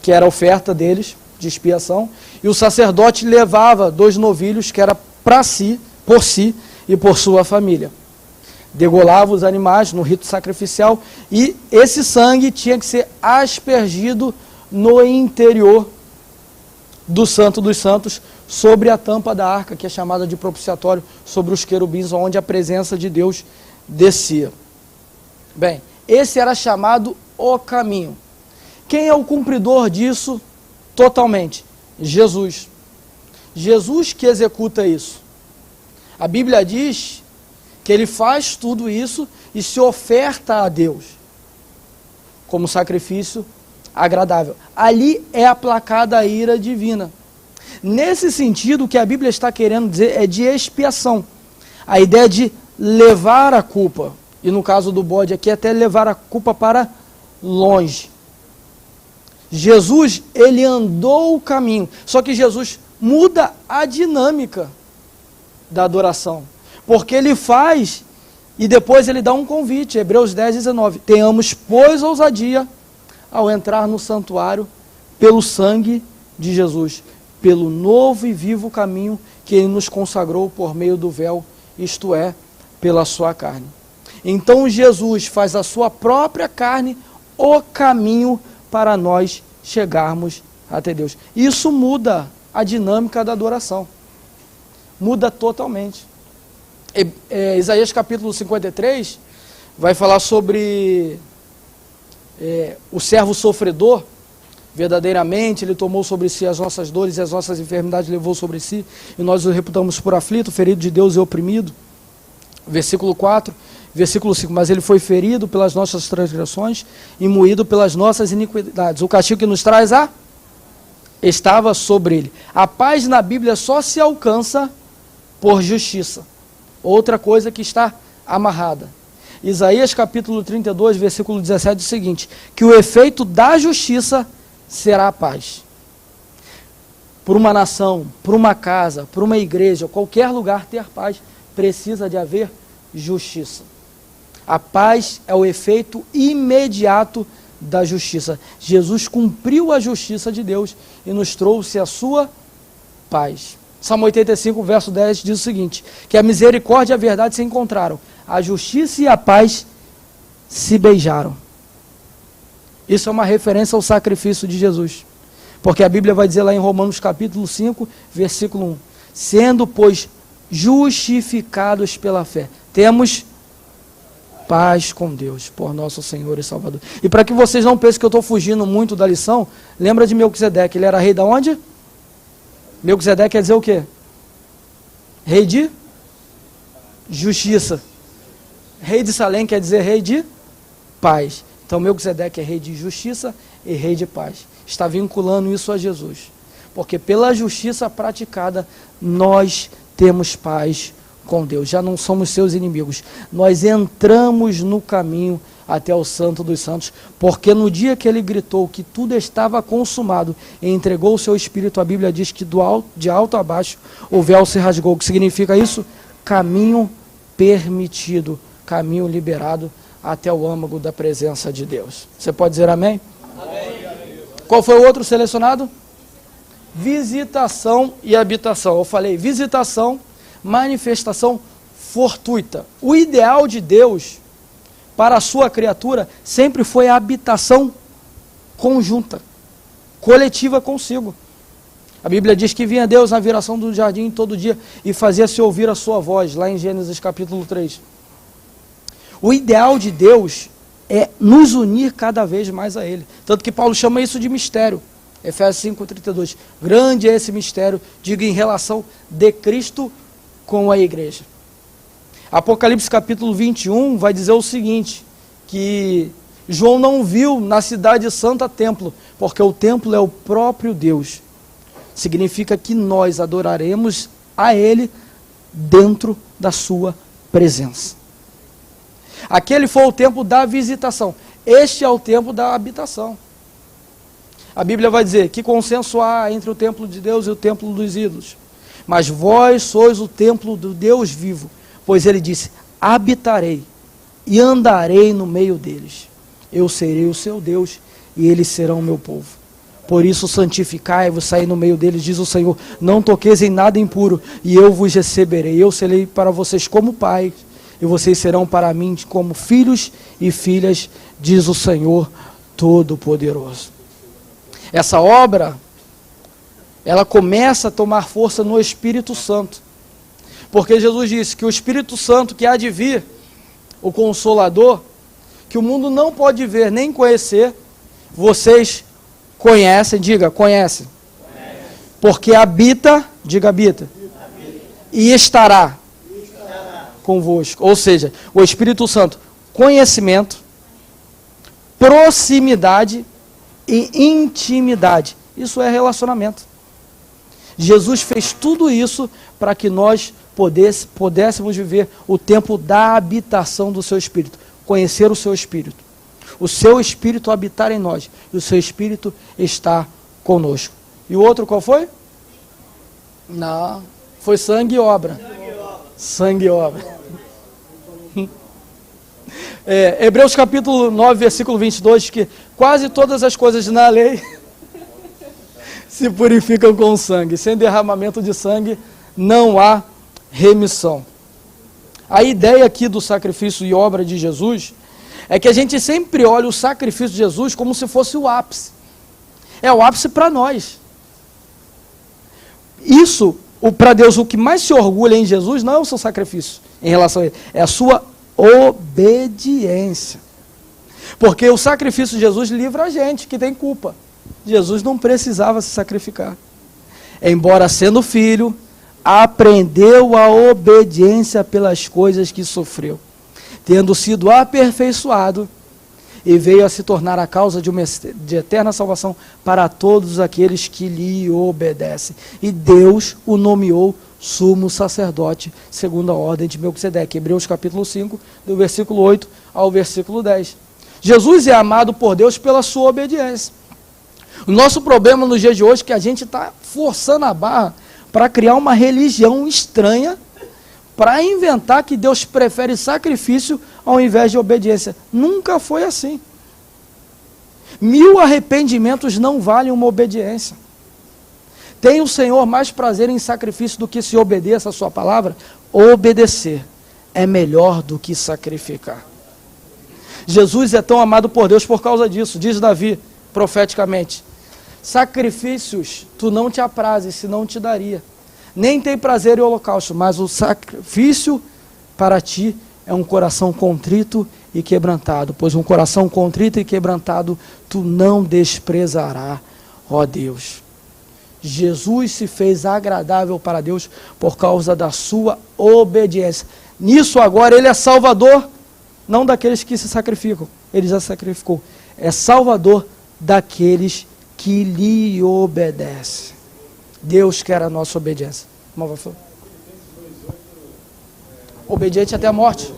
que era a oferta deles, de expiação, e o sacerdote levava 2 novilhos, que era para si, por si e por sua família. Degolava os animais no rito sacrificial, e esse sangue tinha que ser aspergido no interior do Santo dos Santos, sobre a tampa da arca, que é chamada de propiciatório, sobre os querubins, onde a presença de Deus descia. Bem, esse era chamado o caminho. Quem é o cumpridor disso totalmente? Jesus. Jesus que executa isso. A Bíblia diz que ele faz tudo isso e se oferta a Deus como sacrifício agradável. Ali é aplacada a ira divina. Nesse sentido, o que a Bíblia está querendo dizer é de expiação. A ideia de levar a culpa. E no caso do bode aqui, até levar a culpa para longe. Jesus, ele andou o caminho. Só que Jesus muda a dinâmica da adoração. Porque ele faz e depois ele dá um convite. Hebreus 10, 19. Tenhamos, pois, ousadia ao entrar no santuário pelo sangue de Jesus, pelo novo e vivo caminho que ele nos consagrou por meio do véu, isto é, pela sua carne. Então Jesus faz a sua própria carne o caminho para nós chegarmos até Deus. Isso muda a dinâmica da adoração. Muda totalmente. Isaías capítulo 53 vai falar sobre o servo sofredor. Verdadeiramente, ele tomou sobre si as nossas dores e as nossas enfermidades levou sobre si, e nós o reputamos por aflito, ferido de Deus e oprimido. Versículo 4, versículo 5, mas ele foi ferido pelas nossas transgressões e moído pelas nossas iniquidades. O castigo que nos traz estava sobre ele. A paz na Bíblia só se alcança por justiça. Outra coisa que está amarrada. Isaías capítulo 32, versículo 17, diz o seguinte, que o efeito da justiça será a paz. Por uma nação, por uma casa, por uma igreja, qualquer lugar ter paz, precisa de haver justiça. A paz é o efeito imediato da justiça. Jesus cumpriu a justiça de Deus e nos trouxe a sua paz. Salmo 85, verso 10 diz o seguinte, que a misericórdia e a verdade se encontraram, a justiça e a paz se beijaram. Isso é uma referência ao sacrifício de Jesus. Porque a Bíblia vai dizer lá em Romanos capítulo 5, versículo 1, sendo, pois, justificados pela fé, temos paz com Deus, por nosso Senhor e Salvador. E para que vocês não pensem que eu estou fugindo muito da lição, lembra de Melquisedeque, ele era rei da onde? Melquisedeque quer dizer o quê? Rei de justiça. Rei de Salém quer dizer rei de paz. Então Melquisedeque é rei de justiça e rei de paz. Está vinculando isso a Jesus. Porque pela justiça praticada, nós temos paz com Deus. Já não somos seus inimigos. Nós entramos no caminho até o Santo dos Santos, porque no dia que ele gritou que tudo estava consumado e entregou o seu espírito, a Bíblia diz que de alto a baixo o véu se rasgou. O que significa isso? Caminho permitido, caminho liberado até o âmago da presença de Deus. Você pode dizer amém? Amém. Qual foi o outro selecionado? Visitação e habitação. Eu falei visitação, manifestação fortuita. O ideal de Deus para a sua criatura sempre foi a habitação conjunta, coletiva consigo. A Bíblia diz que vinha Deus na viração do jardim todo dia e fazia-se ouvir a sua voz, lá em Gênesis capítulo 3. O ideal de Deus é nos unir cada vez mais a Ele. Tanto que Paulo chama isso de mistério. Efésios 5:32. Grande é esse mistério, digo, em relação de Cristo com a igreja. Apocalipse capítulo 21 vai dizer o seguinte, que João não viu na cidade santa templo, porque o templo é o próprio Deus. Significa que nós adoraremos a Ele dentro da sua presença. Aquele foi o tempo da visitação. Este é o tempo da habitação. A Bíblia vai dizer que consenso há entre o templo de Deus e o templo dos ídolos. Mas vós sois o templo do Deus vivo. Pois ele disse, habitarei e andarei no meio deles. Eu serei o seu Deus e eles serão o meu povo. Por isso santificai-vos, saí no meio deles, diz o Senhor. Não toqueis em nada impuro e eu vos receberei. Eu serei para vocês como pai e vocês serão para mim como filhos e filhas, diz o Senhor Todo-Poderoso. Essa obra, ela começa a tomar força no Espírito Santo. Porque Jesus disse que o Espírito Santo que há de vir, o Consolador, que o mundo não pode ver nem conhecer, vocês conhecem, diga, conhecem. Porque habita, diga habita, e estará convosco. Ou seja, o Espírito Santo, conhecimento, proximidade e intimidade. Isso é relacionamento. Jesus fez tudo isso para que nós pudéssemos viver o tempo da habitação do seu Espírito, conhecer o seu Espírito, o seu Espírito habitar em nós, e o seu Espírito está conosco. E o outro qual foi? Não, foi sangue e obra. Sangue e obra. Hebreus capítulo 9, versículo 22, que quase todas as coisas na lei se purificam com sangue. Sem derramamento de sangue não há remissão. A ideia aqui do sacrifício e obra de Jesus é que a gente sempre olha o sacrifício de Jesus como se fosse o ápice. É o ápice para nós. Isso, para Deus, o que mais se orgulha em Jesus não é o seu sacrifício em relação a ele, é a sua obediência. Porque o sacrifício de Jesus livra a gente que tem culpa. Jesus não precisava se sacrificar. Embora sendo filho, aprendeu a obediência pelas coisas que sofreu, tendo sido aperfeiçoado, e veio a se tornar a causa de eterna salvação para todos aqueles que lhe obedecem. E Deus o nomeou sumo sacerdote, segundo a ordem de Melquisedeque. Hebreus capítulo 5, do versículo 8 ao versículo 10. Jesus é amado por Deus pela sua obediência. O nosso problema nos dias de hoje é que a gente está forçando a barra para criar uma religião estranha, para inventar que Deus prefere sacrifício ao invés de obediência. Nunca foi assim. 1000 arrependimentos não valem uma obediência. Tem o Senhor mais prazer em sacrifício do que se obedeça a sua palavra? Obedecer é melhor do que sacrificar. Jesus é tão amado por Deus por causa disso. Diz Davi, profeticamente, sacrifícios tu não te aprazes, senão te daria. Nem tem prazer em holocausto, mas o sacrifício para ti é um coração contrito e quebrantado, pois um coração contrito e quebrantado tu não desprezarás, ó Deus. Jesus se fez agradável para Deus por causa da sua obediência. Nisso agora ele é salvador, não daqueles que se sacrificam, ele já sacrificou. É salvador daqueles que lhe obedecem. Deus quer a nossa obediência. Obediente até a morte.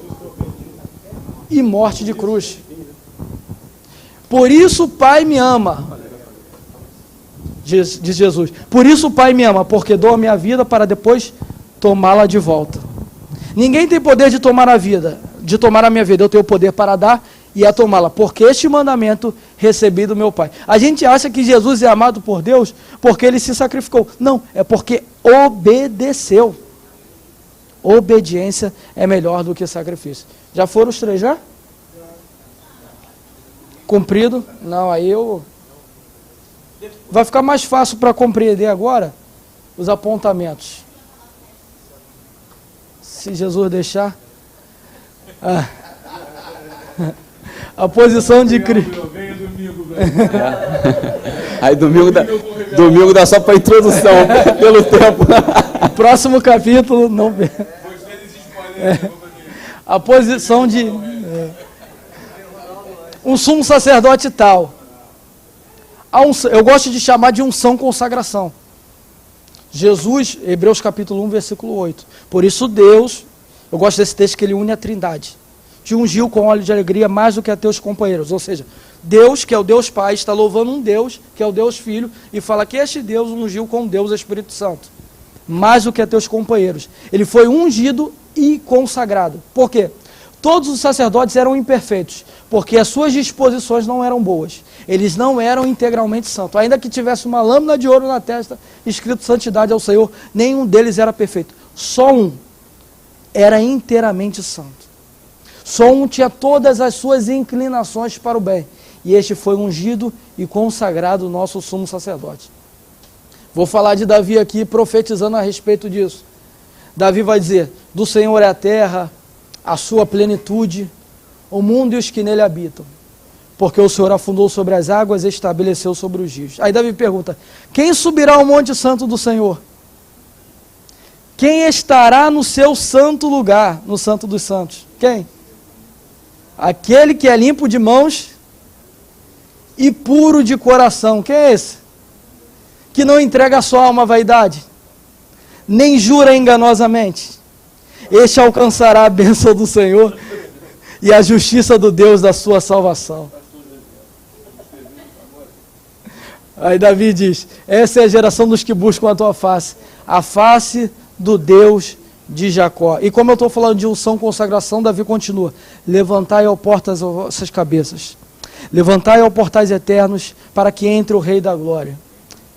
E morte de cruz. Por isso o Pai me ama. Diz Jesus. Por isso o Pai me ama, porque dou a minha vida para depois tomá-la de volta. Ninguém tem poder de tomar a minha vida. Eu tenho o poder para dar e a tomá-la, porque este mandamento recebi do meu Pai. A gente acha que Jesus é amado por Deus porque ele se sacrificou. Não, é porque obedeceu. Obediência é melhor do que sacrifício. Já foram os 3 já? Cumprido? Não, aí eu... Vai ficar mais fácil para compreender agora os apontamentos. Se Jesus deixar. A posição de Cristo. Aí domingo dá só para introdução, pelo tempo. Próximo capítulo, não. A posição de um sumo sacerdote tal. Eu gosto de chamar de unção consagração. Jesus, Hebreus capítulo 1, versículo 8. Por isso Deus, eu gosto desse texto que ele une a trindade. Te ungiu com óleo de alegria mais do que a teus companheiros. Ou seja, Deus, que é o Deus Pai, está louvando um Deus, que é o Deus Filho, e fala que este Deus ungiu com Deus Espírito Santo. Mais do que a teus companheiros. Ele foi ungido e consagrado. Por quê? Todos os sacerdotes eram imperfeitos, porque as suas disposições não eram boas. Eles não eram integralmente santos. Ainda que tivesse uma lâmina de ouro na testa, escrito santidade ao Senhor, nenhum deles era perfeito. Só um era inteiramente santo. Só um tinha todas as suas inclinações para o bem. E este foi ungido e consagrado nosso sumo sacerdote. Vou falar de Davi aqui, profetizando a respeito disso. Davi vai dizer, do Senhor é a terra, a sua plenitude, o mundo e os que nele habitam. Porque o Senhor afundou sobre as águas e estabeleceu sobre os rios. Aí Davi pergunta, quem subirá ao monte santo do Senhor? Quem estará no seu santo lugar, no santo dos santos? Quem? Aquele que é limpo de mãos e puro de coração. Quem é esse? Que não entrega a sua alma à vaidade, nem jura enganosamente. Este alcançará a bênção do Senhor e a justiça do Deus da sua salvação. Aí Davi diz, essa é a geração dos que buscam a face do Deus de Jacó. E como eu estou falando de unção, consagração, Davi continua, levantai, ó portas, as vossas cabeças, levantai, ó portais eternos, para que entre o Rei da Glória.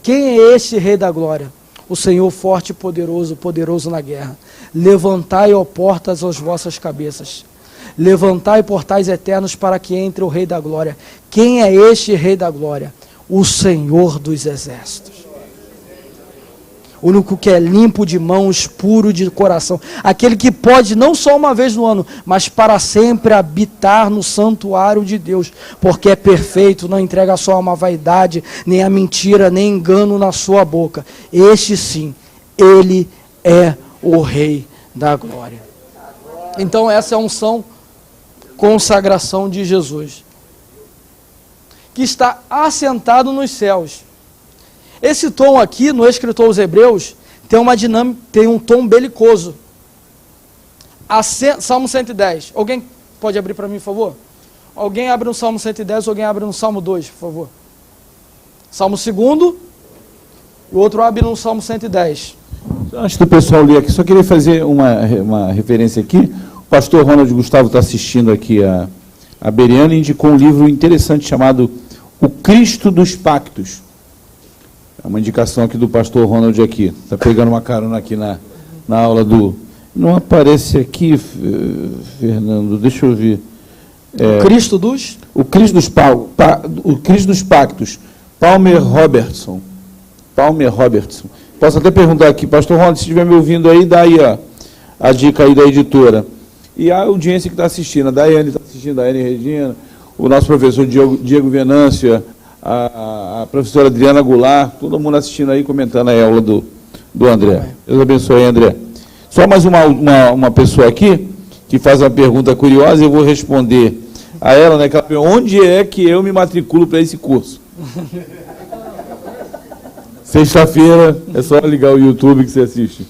Quem é este Rei da Glória? O Senhor forte e poderoso, poderoso na guerra. Levantai, ó portas, as vossas cabeças. Levantai portais eternos para que entre o Rei da Glória. Quem é este Rei da Glória? O Senhor dos Exércitos. O único que é limpo de mãos, puro de coração. Aquele que pode não só uma vez no ano, mas para sempre habitar no santuário de Deus. Porque é perfeito, não entrega a sua alma à vaidade, nem a mentira, nem engano na sua boca. Este sim, ele é o Rei da Glória. Então essa é a unção, consagração de Jesus, que está assentado nos céus. Esse tom aqui, no escritor aos Hebreus, tem uma dinâmica, tem um tom belicoso. Salmo 110. Alguém pode abrir para mim, por favor? Alguém abre no Salmo 110, alguém abre no Salmo 2, por favor. Salmo 2, o outro abre no Salmo 110. Antes do pessoal ler aqui, só queria fazer uma referência aqui. O pastor Ronald Gustavo está assistindo aqui a Beriana e indicou um livro interessante chamado O Cristo dos Pactos. É uma indicação aqui do pastor Ronald aqui. Está pegando uma carona aqui na aula do... Não aparece aqui, Fernando, deixa eu ver. Cristo dos? O Cristo dos Pactos. Palmer Robertson. Posso até perguntar aqui, pastor Ronald, se estiver me ouvindo aí, dá aí a dica aí da editora. E a audiência que está assistindo, a Daiane está assistindo, a Daiane Regina, o nosso professor Diego Venância, a professora Adriana Goulart, todo mundo assistindo aí, comentando a aula do André. Deus abençoe, André. Só mais uma pessoa aqui, que faz uma pergunta curiosa, eu vou responder a ela, né? Que ela pergunta, onde é que eu me matriculo para esse curso? Sexta-feira, é só ligar o YouTube que você assiste.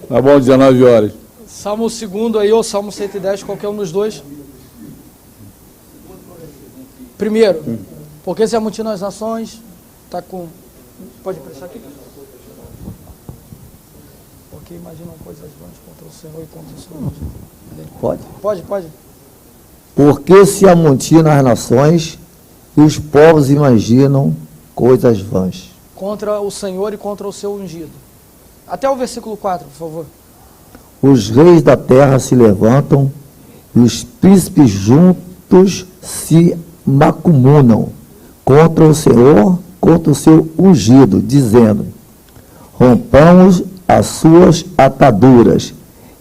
Tá bom? 19 horas. Salmo 2 aí, ou Salmo 110, qualquer um dos dois. Primeiro, porque se amontina as nações, está com... Pode prestar aqui? Porque imaginam coisas vãs contra o Senhor e contra o Senhor. Pode? Pode. Porque se amontinam as nações e os povos imaginam coisas vãs. Contra o Senhor e contra o seu ungido. Até o versículo 4, por favor. Os reis da terra se levantam e os príncipes juntos se macumunam contra o Senhor, contra o seu ungido, dizendo: rompamos as suas ataduras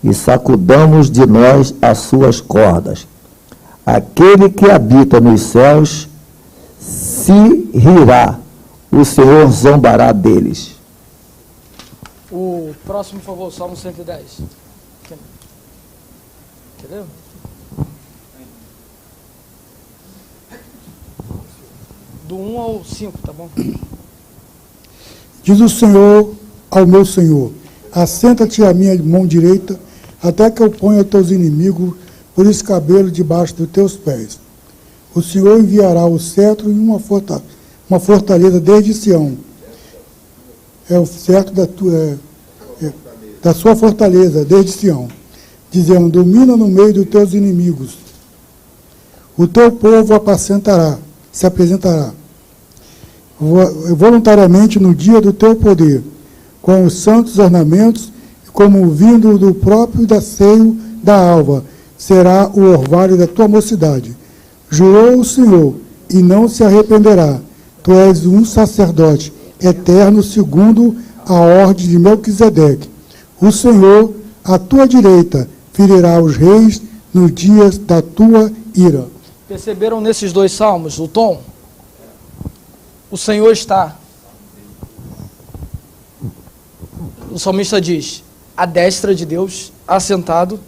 e sacudamos de nós as suas cordas. Aquele que habita nos céus se rirá, o Senhor zombará deles. O próximo, por favor, Salmo 110. Entendeu? Do 1 ao 5, tá bom? Diz o Senhor ao meu Senhor: assenta-te à minha mão direita, até que eu ponha teus inimigos por escabelo debaixo dos teus pés. O Senhor enviará o cetro e uma fortaleza desde Sião. É o cetro da sua fortaleza desde Sião, dizendo: domina no meio dos teus inimigos. O teu povo se apresentará voluntariamente no dia do teu poder, com os santos ornamentos, como vindo do próprio seio da alva, será o orvalho da tua mocidade. Jurou o Senhor, e não se arrependerá. Tu és um sacerdote eterno, segundo a ordem de Melquisedeque. O Senhor, à tua direita, ferirá os reis nos dias da tua ira. Perceberam nesses dois salmos o tom? O Senhor está. O salmista diz: à destra de Deus, assentado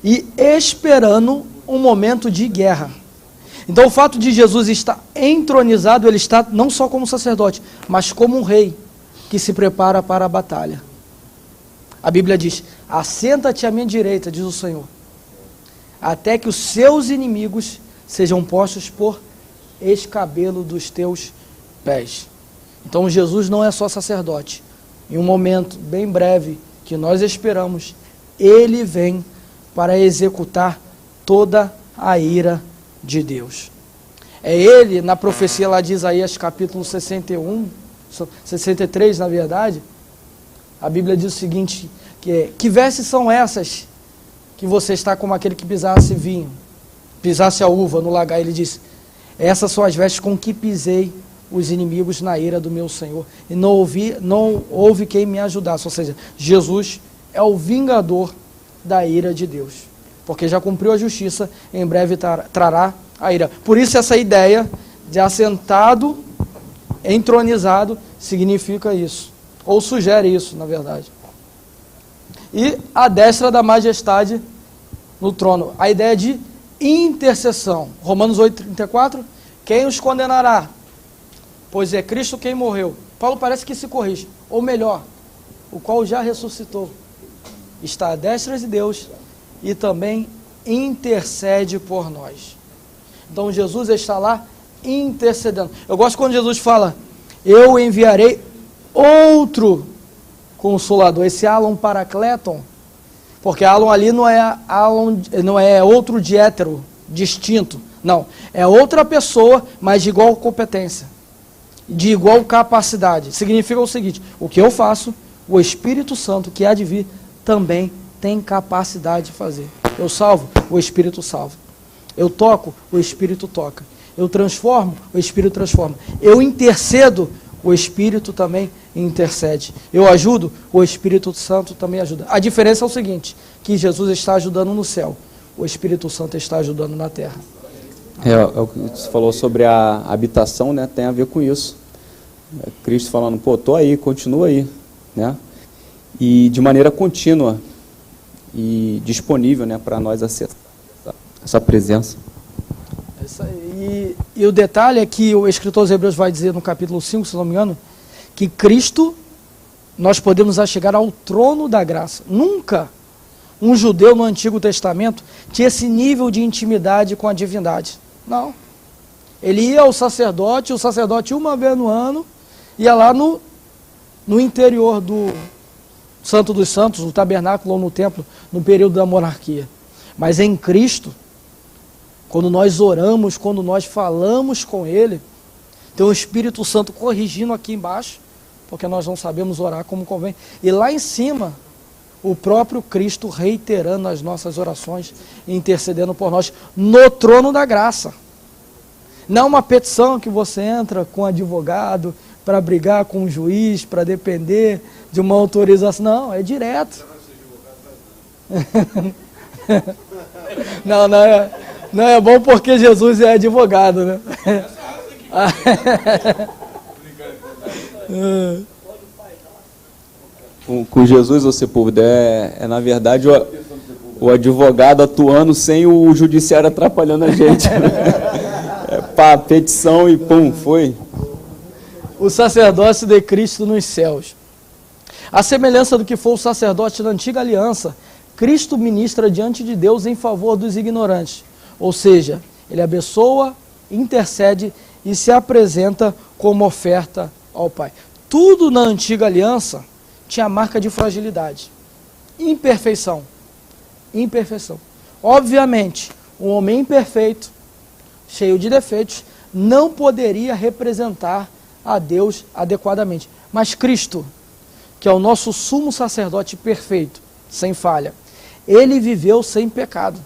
e esperando um momento de guerra. Então o fato de Jesus estar entronizado, ele está não só como sacerdote, mas como um rei que se prepara para a batalha. A Bíblia diz: assenta-te à minha direita, diz o Senhor, até que os seus inimigos sejam postos por escabelo dos teus pés. Então Jesus não é só sacerdote. Em um momento bem breve que nós esperamos, ele vem para executar toda a ira de Deus. É ele, na profecia lá de Isaías capítulo 63 na verdade, a Bíblia diz o seguinte, que vestes são essas que você está como aquele que pisasse vinho, pisasse a uva no lagar? Ele disse: essas são as vestes com que pisei os inimigos na ira do meu Senhor, e não houve quem me ajudasse. Ou seja, Jesus é o vingador da ira de Deus, porque já cumpriu a justiça, em breve trará a ira. Por isso essa ideia de assentado, entronizado, significa isso, ou sugere isso, na verdade. E a destra da majestade no trono, a ideia de intercessão. Romanos 8:34, quem os condenará? Pois é Cristo quem morreu. Paulo parece que se corrige, ou melhor, o qual já ressuscitou, está à destra de Deus e também intercede por nós. Então Jesus está lá intercedendo. Eu gosto quando Jesus fala: eu enviarei outro Consolador, esse Alon Paracleton. Porque Alon ali não é outro de hétero, distinto. Não, é outra pessoa, mas de igual competência, de igual capacidade. Significa o seguinte: o que eu faço, o Espírito Santo que há de vir também tem capacidade de fazer. Eu salvo, o Espírito salva. Eu toco, o Espírito toca. Eu transformo, o Espírito transforma. Eu intercedo, o Espírito também intercede. Eu ajudo, o Espírito Santo também ajuda. A diferença é o seguinte, que Jesus está ajudando no céu, o Espírito Santo está ajudando na terra. É o que você falou sobre a habitação, né? Tem a ver com isso. Cristo falando, pô, tô aí, continua aí, né? E de maneira contínua e disponível, né, para nós acessar essa presença. E o detalhe é que o escritor aos Hebreus vai dizer no capítulo 5, se não me engano, que Cristo, nós podemos chegar ao trono da graça. Nunca um judeu no Antigo Testamento tinha esse nível de intimidade com a divindade. Não. Ele ia ao sacerdote, o sacerdote uma vez no ano, ia lá no interior do Santo dos Santos, no tabernáculo ou no templo, no período da monarquia. Mas em Cristo, quando nós oramos, quando nós falamos com Ele, tem o Espírito Santo corrigindo aqui embaixo, porque nós não sabemos orar como convém. E lá em cima, o próprio Cristo reiterando as nossas orações e intercedendo por nós no trono da graça. Não uma petição que você entra com um advogado para brigar com um juiz, para depender de uma autorização. Não, é direto. Não é bom porque Jesus é advogado, né? Com Jesus, você puder, na verdade o advogado atuando sem o judiciário atrapalhando a gente. Pá, petição e pum, foi. O sacerdócio de Cristo nos céus. A semelhança do que foi o sacerdote da antiga aliança, Cristo ministra diante de Deus em favor dos ignorantes. Ou seja, ele abençoa, intercede e se apresenta como oferta ao Pai. Tudo na antiga aliança tinha marca de fragilidade, imperfeição. Obviamente, um homem imperfeito, cheio de defeitos, não poderia representar a Deus adequadamente. Mas Cristo, que é o nosso sumo sacerdote perfeito, sem falha, ele viveu sem pecado.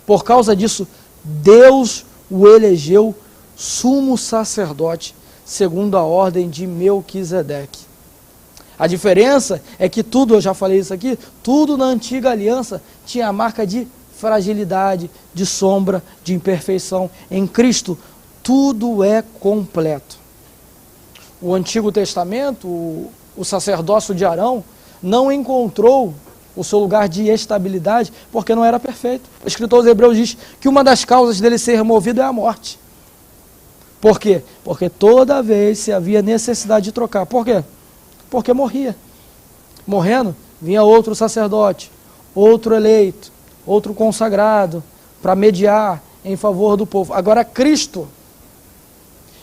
Por causa disso, Deus o elegeu sumo sacerdote, segundo a ordem de Melquisedeque. A diferença é que tudo, eu já falei isso aqui, tudo na antiga aliança tinha a marca de fragilidade, de sombra, de imperfeição. Em Cristo, tudo é completo. O Antigo Testamento, o sacerdócio de Arão, não encontrou o seu lugar de estabilidade porque não era perfeito. O escritor aos Hebreus diz que uma das causas dele ser removido é a morte. Por quê? Porque toda vez se havia necessidade de trocar. Por quê? Porque morria. Morrendo, vinha outro sacerdote, outro eleito, outro consagrado, para mediar em favor do povo. Agora, Cristo,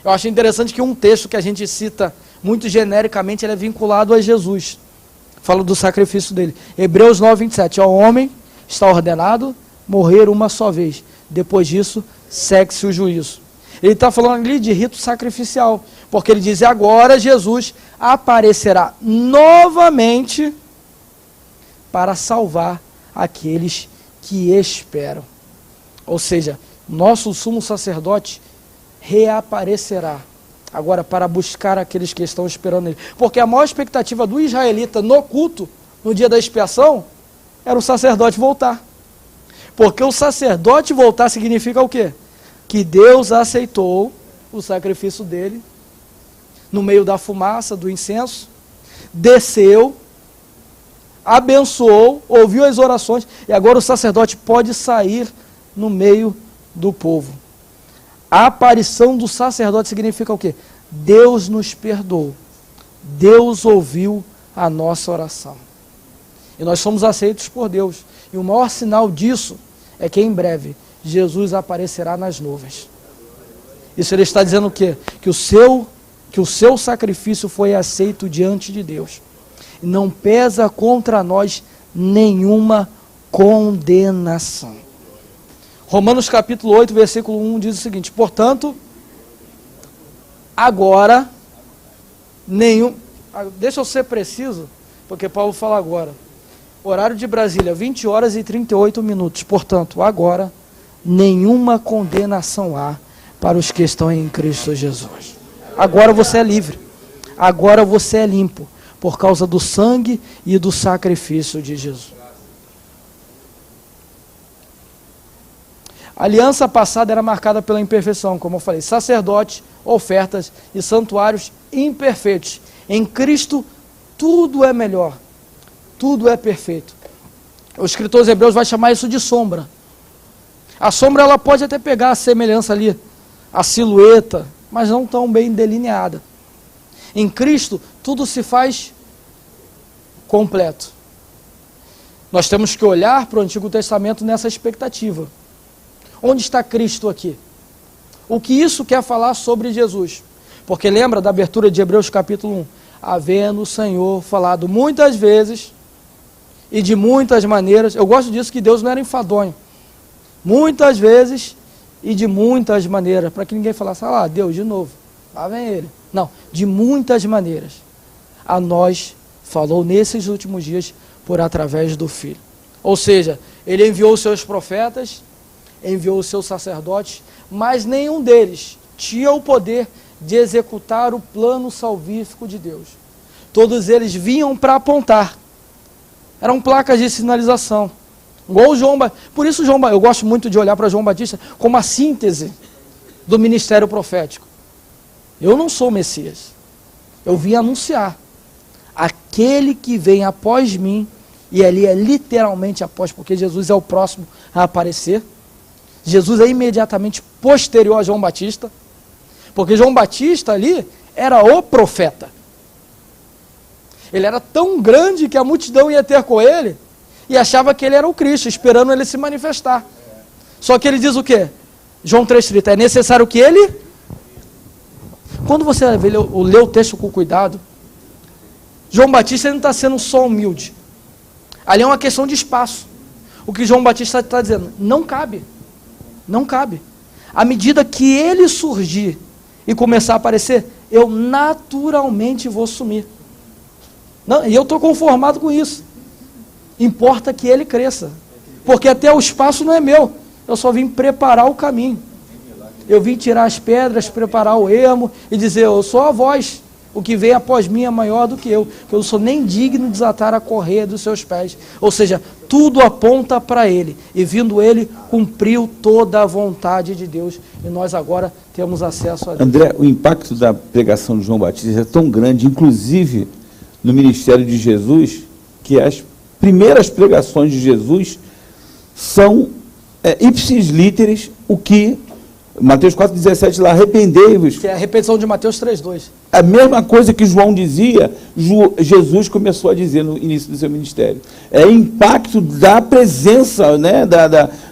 eu acho interessante que um texto que a gente cita muito genericamente, ele é vinculado a Jesus. Fala do sacrifício dele. Hebreus 9, 27. Ao homem está ordenado morrer uma só vez. Depois disso, segue-se o juízo. Ele está falando ali de rito sacrificial, porque ele diz, agora Jesus aparecerá novamente para salvar aqueles que esperam. Ou seja, nosso sumo sacerdote reaparecerá, agora para buscar aqueles que estão esperando ele. Porque a maior expectativa do israelita no culto, no dia da expiação, era o sacerdote voltar. Porque o sacerdote voltar significa o quê? Que Deus aceitou o sacrifício dele, no meio da fumaça, do incenso, desceu, abençoou, ouviu as orações, e agora o sacerdote pode sair no meio do povo. A aparição do sacerdote significa o quê? Deus nos perdoou. Deus ouviu a nossa oração. E nós somos aceitos por Deus. E o maior sinal disso é que em breve Jesus aparecerá nas nuvens. Isso ele está dizendo o quê? Que o seu sacrifício foi aceito diante de Deus. E não pesa contra nós nenhuma condenação. Romanos capítulo 8, versículo 1 diz o seguinte: portanto, agora, deixa eu ser preciso, porque Paulo fala agora, horário de Brasília, 20 horas e 38 minutos, portanto, agora, nenhuma condenação há para os que estão em Cristo Jesus. Agora você é livre, agora você é limpo, por causa do sangue e do sacrifício de Jesus. A aliança passada era marcada pela imperfeição, como eu falei, sacerdotes, ofertas e santuários imperfeitos. Em Cristo, tudo é melhor, tudo é perfeito. O escritor Hebreus vai chamar isso de sombra. A sombra ela pode até pegar a semelhança ali, a silhueta, mas não tão bem delineada. Em Cristo, tudo se faz completo. Nós temos que olhar para o Antigo Testamento nessa expectativa. Onde está Cristo aqui? O que isso quer falar sobre Jesus? Porque lembra da abertura de Hebreus capítulo 1? Havendo o Senhor falado muitas vezes e de muitas maneiras. Eu gosto disso, que Deus não era enfadonho. Muitas vezes e de muitas maneiras. Para que ninguém falasse, Deus de novo, lá vem ele. Não, de muitas maneiras. A nós falou nesses últimos dias através do Filho. Ou seja, ele enviou os seus profetas, enviou os seus sacerdotes, mas nenhum deles tinha o poder de executar o plano salvífico de Deus. Todos eles vinham para apontar. Eram placas de sinalização. Igual por isso eu gosto muito de olhar para João Batista como a síntese do ministério profético. Eu não sou o Messias. Eu vim anunciar. Aquele que vem após mim, e ali é literalmente após, porque Jesus é o próximo a aparecer. Jesus é imediatamente posterior a João Batista, porque João Batista ali era o profeta. Ele era tão grande que a multidão ia ter com ele e achava que ele era o Cristo, esperando ele se manifestar. Só que ele diz o quê? João 3,30, é necessário que ele... Quando você lê o texto com cuidado, João Batista ele não está sendo só humilde. Ali é uma questão de espaço. O que João Batista está dizendo, não cabe. Não cabe. À medida que ele surgir e começar a aparecer, eu naturalmente vou sumir. Não, e eu estou conformado com isso. Importa que ele cresça. Porque até o espaço não é meu. Eu só vim preparar o caminho. Eu vim tirar as pedras, preparar o ermo e dizer, eu sou a voz. O que vem após mim é maior do que eu não sou nem digno de desatar a correia dos seus pés. Ou seja, tudo aponta para ele, e vindo ele, cumpriu toda a vontade de Deus, e nós agora temos acesso a Deus. André, o impacto da pregação de João Batista é tão grande, inclusive no ministério de Jesus, que as primeiras pregações de Jesus são ipsis literis o que Mateus 4,17 lá, arrependei-vos. Que é a repetição de Mateus 3,2. A mesma coisa que João dizia, Jesus começou a dizer no início do seu ministério. É impacto da presença, né,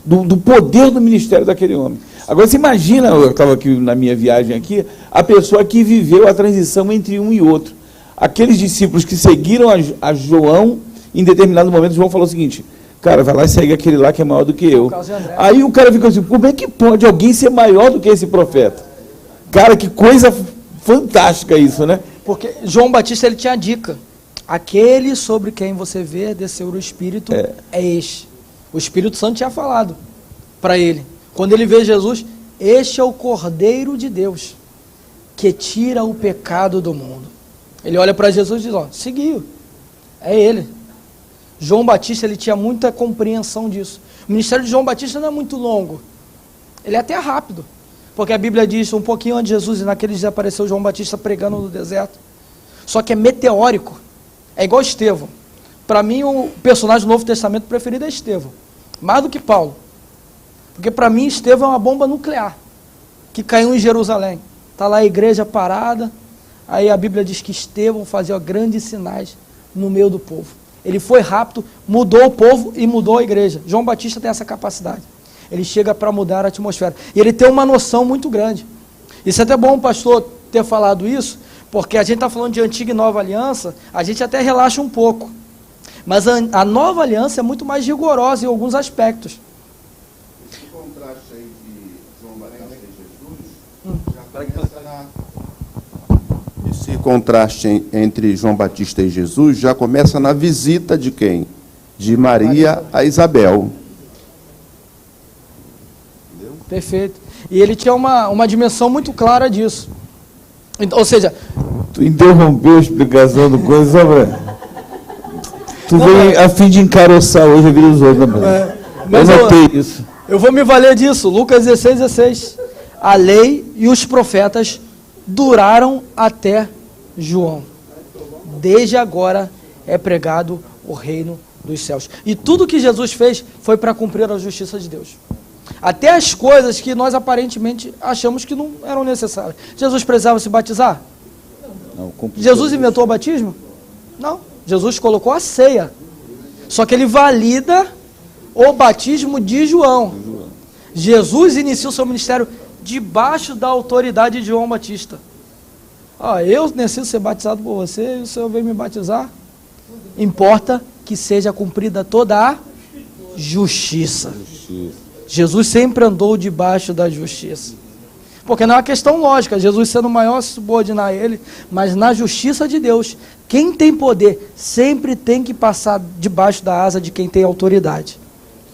do poder do ministério daquele homem. Agora, você imagina, eu estava aqui na minha viagem aqui, a pessoa que viveu a transição entre um e outro. Aqueles discípulos que seguiram a João, em determinado momento, João falou o seguinte... Cara, vai lá e segue aquele lá que é maior do que eu. Aí o cara fica assim, como é que pode alguém ser maior do que esse profeta? Cara, que coisa fantástica isso, né? Porque João Batista, ele tinha a dica. Aquele sobre quem você vê descer o Espírito é este. O Espírito Santo tinha falado para ele. Quando ele vê Jesus, este é o Cordeiro de Deus, que tira o pecado do mundo. Ele olha para Jesus e diz, seguiu. É ele. João Batista, ele tinha muita compreensão disso. O ministério de João Batista não é muito longo. Ele é até rápido. Porque a Bíblia diz, um pouquinho antes de Jesus, e naqueles dias apareceu João Batista pregando no deserto. Só que é meteórico. É igual Estevão. Para mim, o personagem do Novo Testamento preferido é Estevão. Mais do que Paulo. Porque para mim, Estevão é uma bomba nuclear. Que caiu em Jerusalém. Está lá a igreja parada. Aí a Bíblia diz que Estevão fazia grandes sinais no meio do povo. Ele foi rápido, mudou o povo e mudou a igreja. João Batista tem essa capacidade. Ele chega para mudar a atmosfera. E ele tem uma noção muito grande. Isso é até bom o pastor ter falado isso, porque a gente está falando de antiga e nova aliança, a gente até relaxa um pouco. Mas a nova aliança é muito mais rigorosa em alguns aspectos. Esse contraste aí de João Batista e Jesus já começa Esse contraste entre João Batista e Jesus já começa na visita de quem? De Maria a Isabel. Perfeito. E ele tinha uma dimensão muito clara disso. Ou seja, Tu interrompeu a explicação do coisa só pra... Tu veio a fim de encaroçar hoje a vida dos outros, né? mas Eu notei isso. eu vou me valer disso. Lucas 16:16. A lei e os profetas duraram até João. Desde agora é pregado o reino dos céus. E tudo que Jesus fez foi para cumprir a justiça de Deus. Até as coisas que nós aparentemente achamos que não eram necessárias. Jesus precisava se batizar? Não, Jesus inventou o batismo? Não. Jesus colocou a ceia. Só que ele valida o batismo de João. Jesus inicia o seu ministério debaixo da autoridade de João Batista. Eu necessito ser batizado por você e o Senhor veio me batizar. Importa que seja cumprida toda a justiça. Jesus sempre andou debaixo da justiça. Porque não é uma questão lógica, Jesus sendo maior se subordinar a ele, mas na justiça de Deus, quem tem poder sempre tem que passar debaixo da asa de quem tem autoridade.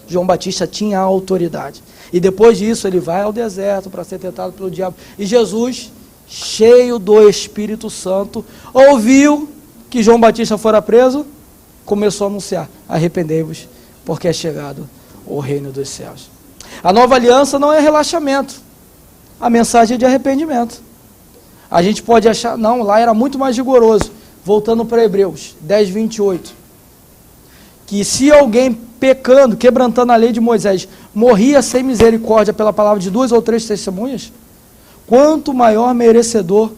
João Batista tinha a autoridade. E depois disso ele vai ao deserto para ser tentado pelo diabo. E Jesus, cheio do Espírito Santo, ouviu que João Batista fora preso, começou a anunciar: arrependei-vos, porque é chegado o reino dos céus. A nova aliança não é relaxamento. A mensagem é de arrependimento. A gente pode achar, não, lá era muito mais rigoroso. Voltando para Hebreus 10:28. Que se alguém pecando, quebrantando a lei de Moisés, morria sem misericórdia pela palavra de 2 ou 3 testemunhas, quanto maior merecedor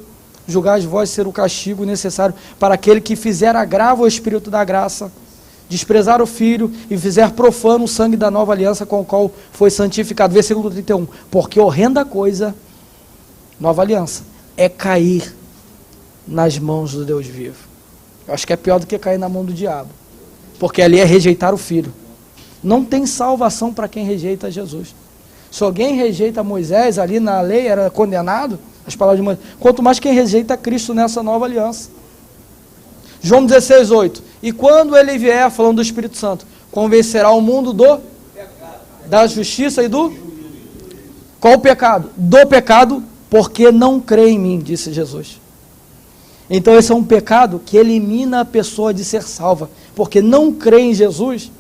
julgais vós ser o castigo necessário para aquele que fizer agravo ao Espírito da graça, desprezar o Filho e fizer profano o sangue da nova aliança com o qual foi santificado. Versículo 31. Porque horrenda coisa, nova aliança, é cair nas mãos do Deus vivo. Eu acho que é pior do que cair na mão do diabo. Porque ali é rejeitar o Filho. Não tem salvação para quem rejeita Jesus. Se alguém rejeita Moisés, ali na lei era condenado, as palavras de Moisés, quanto mais quem rejeita Cristo nessa nova aliança. João 16:8. E quando ele vier, falando do Espírito Santo, convencerá o mundo da justiça e do... Qual o pecado? Do pecado, porque não crê em mim, disse Jesus. Então esse é um pecado que elimina a pessoa de ser salva, porque não crê em Jesus.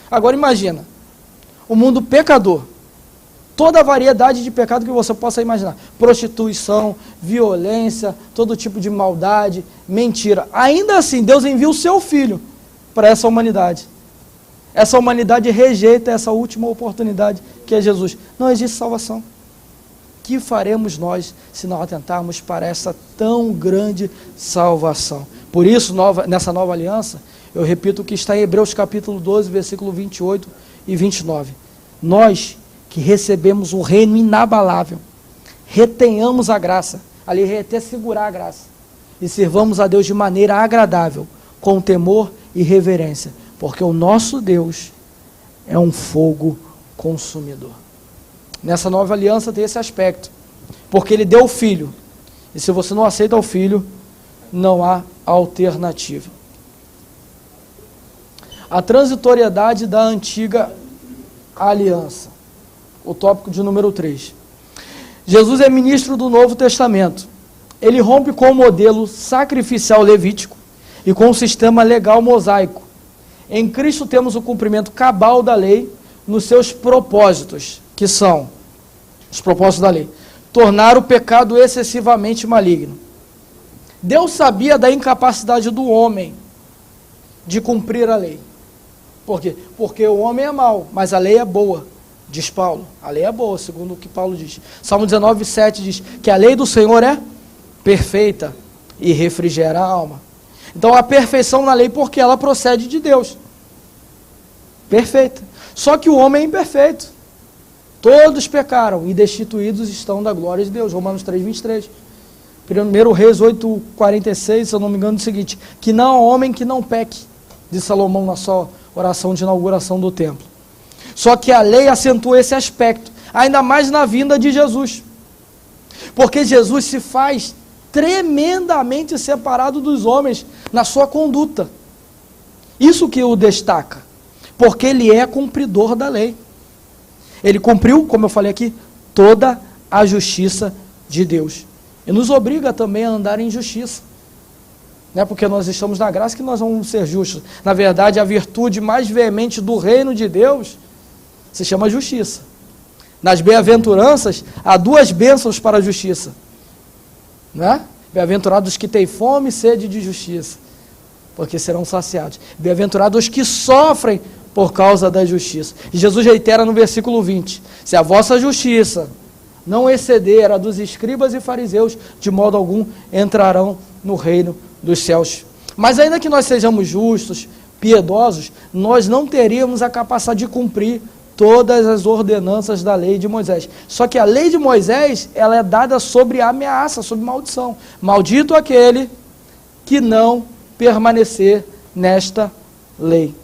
Agora imagina, o mundo pecador, toda a variedade de pecado que você possa imaginar, prostituição, violência, todo tipo de maldade, mentira. Ainda assim, Deus envia o seu Filho para essa humanidade. Essa humanidade rejeita essa última oportunidade que é Jesus. Não existe salvação. O que faremos nós se não atentarmos para essa tão grande salvação? Por isso, nessa nova aliança, eu repito o que está em Hebreus capítulo 12, versículo 28 e 29. Nós que recebemos o reino inabalável, retenhamos a graça, ali até segurar a graça, e servamos a Deus de maneira agradável, com temor e reverência, porque o nosso Deus é um fogo consumidor. Nessa nova aliança tem esse aspecto, porque ele deu o Filho, e se você não aceita o Filho, não há alternativa. A transitoriedade da antiga aliança, o tópico de número 3. Jesus é ministro do Novo Testamento. Ele rompe com o modelo sacrificial levítico e com o sistema legal mosaico. Em Cristo temos o cumprimento cabal da lei nos seus propósitos, que são os propósitos da lei: tornar o pecado excessivamente maligno. Deus sabia da incapacidade do homem de cumprir a lei. Por quê? Porque o homem é mau, mas a lei é boa, diz Paulo. A lei é boa, segundo o que Paulo diz. Salmo 19:7 diz que a lei do Senhor é perfeita e refrigera a alma. Então a perfeição na lei, porque ela procede de Deus. Perfeita. Só que o homem é imperfeito. Todos pecaram e destituídos estão da glória de Deus. Romanos 3:23. 1 Reis 8:46, se eu não me engano, é o seguinte: que não há homem que não peque, de Salomão na sua oração de inauguração do templo. Só que a lei acentua esse aspecto, ainda mais na vinda de Jesus. Porque Jesus se faz tremendamente separado dos homens na sua conduta. Isso que o destaca, porque ele é cumpridor da lei. Ele cumpriu, como eu falei aqui, toda a justiça de Deus. E nos obriga também a andar em justiça. Não é porque nós estamos na graça que nós vamos ser justos. Na verdade, a virtude mais veemente do reino de Deus se chama justiça. Nas bem-aventuranças, há duas bênçãos para a justiça. Né? Bem-aventurados os que têm fome e sede de justiça, porque serão saciados. Bem-aventurados os que sofrem por causa da justiça. E Jesus reitera no versículo 20, se a vossa justiça não exceder a dos escribas e fariseus, de modo algum entrarão no reino dos céus. Mas ainda que nós sejamos justos, piedosos, nós não teríamos a capacidade de cumprir todas as ordenanças da lei de Moisés. Só que a lei de Moisés, ela é dada sobre ameaça, sobre maldição. Maldito aquele que não permanecer nesta lei.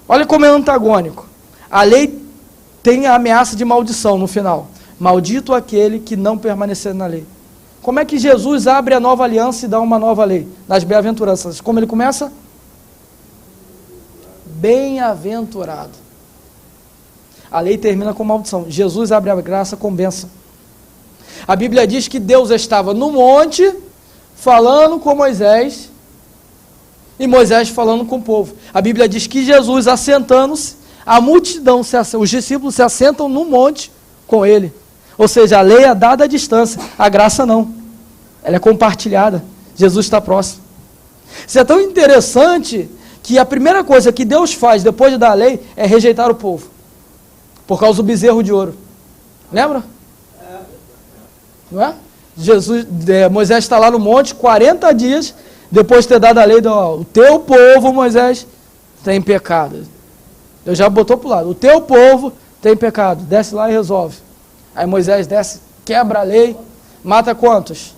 Olha como é antagônico. A lei tem a ameaça de maldição no final. Maldito aquele que não permanecer na lei. Como é que Jesus abre a nova aliança e dá uma nova lei? Nas bem-aventuranças. Como ele começa? Bem-aventurado. A lei termina com maldição. Jesus abre a graça com bênção. A Bíblia diz que Deus estava no monte, falando com Moisés, e Moisés falando com o povo. A Bíblia diz que Jesus, assentando-se, a multidão, os discípulos se assentam no monte com ele. Ou seja, a lei é dada à distância, a graça não. Ela é compartilhada. Jesus está próximo. Isso é tão interessante que a primeira coisa que Deus faz depois de dar a lei é rejeitar o povo. Por causa do bezerro de ouro. Lembra? Não é? Moisés está lá no monte, 40 dias, depois de ter dado a lei, o teu povo, Moisés, tem pecado. Deus já botou para o lado. O teu povo tem pecado. Desce lá e resolve. Aí Moisés desce, quebra a lei, mata quantos?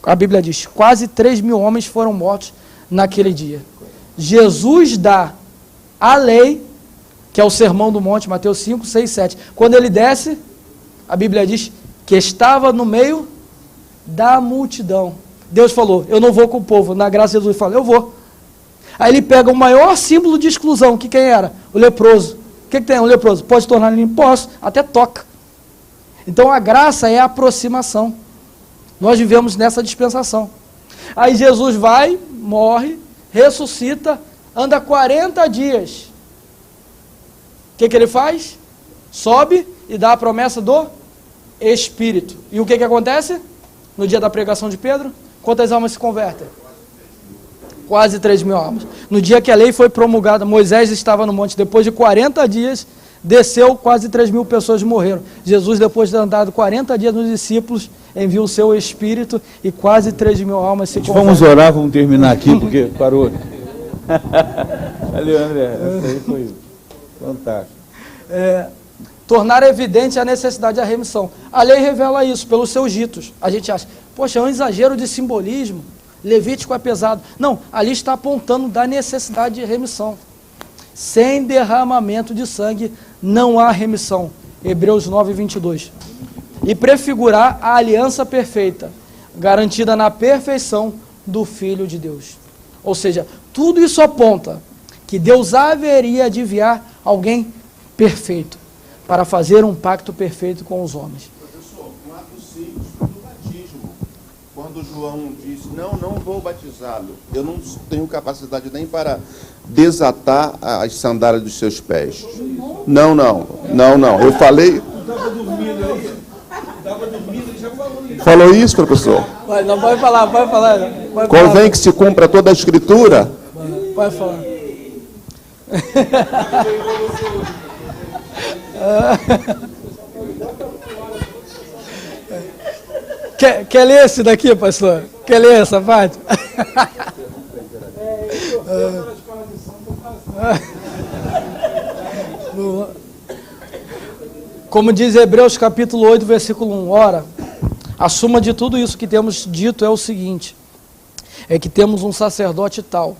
A Bíblia diz, quase 3.000 homens foram mortos naquele dia. Jesus dá a lei, que é o sermão do monte, Mateus 5, 6, 7. Quando ele desce, a Bíblia diz que estava no meio da multidão. Deus falou, eu não vou com o povo. Na graça de Jesus fala, eu vou. Aí ele pega o maior símbolo de exclusão, que quem era? O leproso. O que tem um leproso? Pode tornar limpo? Posso, até toca. Então a graça é a aproximação. Nós vivemos nessa dispensação. Aí Jesus vai, morre, ressuscita, anda 40 dias. O que ele faz? Sobe e dá a promessa do Espírito. E o que acontece? No dia da pregação de Pedro, quantas almas se convertem? Quase 3.000 almas. No dia que a lei foi promulgada, Moisés estava no monte, depois de 40 dias, desceu, quase 3.000 pessoas morreram. Jesus, depois de ter andado 40 dias nos discípulos, enviou o seu Espírito e quase 3.000 almas se convertem. Vamos orar, vamos terminar aqui, porque parou. Valeu, André. Essa aí foi fantástico. Tornar evidente a necessidade da remissão. A lei revela isso, pelos seus ditos. A gente acha, poxa, é um exagero de simbolismo. Levítico é pesado. Não, ali está apontando da necessidade de remissão. Sem derramamento de sangue não há remissão. Hebreus 9, 22. E prefigurar a aliança perfeita, garantida na perfeição do Filho de Deus. Ou seja, tudo isso aponta que Deus haveria de enviar alguém perfeito para fazer um pacto perfeito com os homens. Professor, um ato simples do batismo. Quando João disse, não vou batizá-lo, eu não tenho capacidade nem para desatar as sandálias dos seus pés. Não. Eu falei... Falou isso, professor? Não, pode falar. Convém que se cumpra toda a Escritura? Pode falar. Quer ler esse daqui, pastor? Quer ler essa parte? Como diz Hebreus capítulo 8, versículo 1, ora, a suma de tudo isso que temos dito é o seguinte: é que temos um sacerdote tal,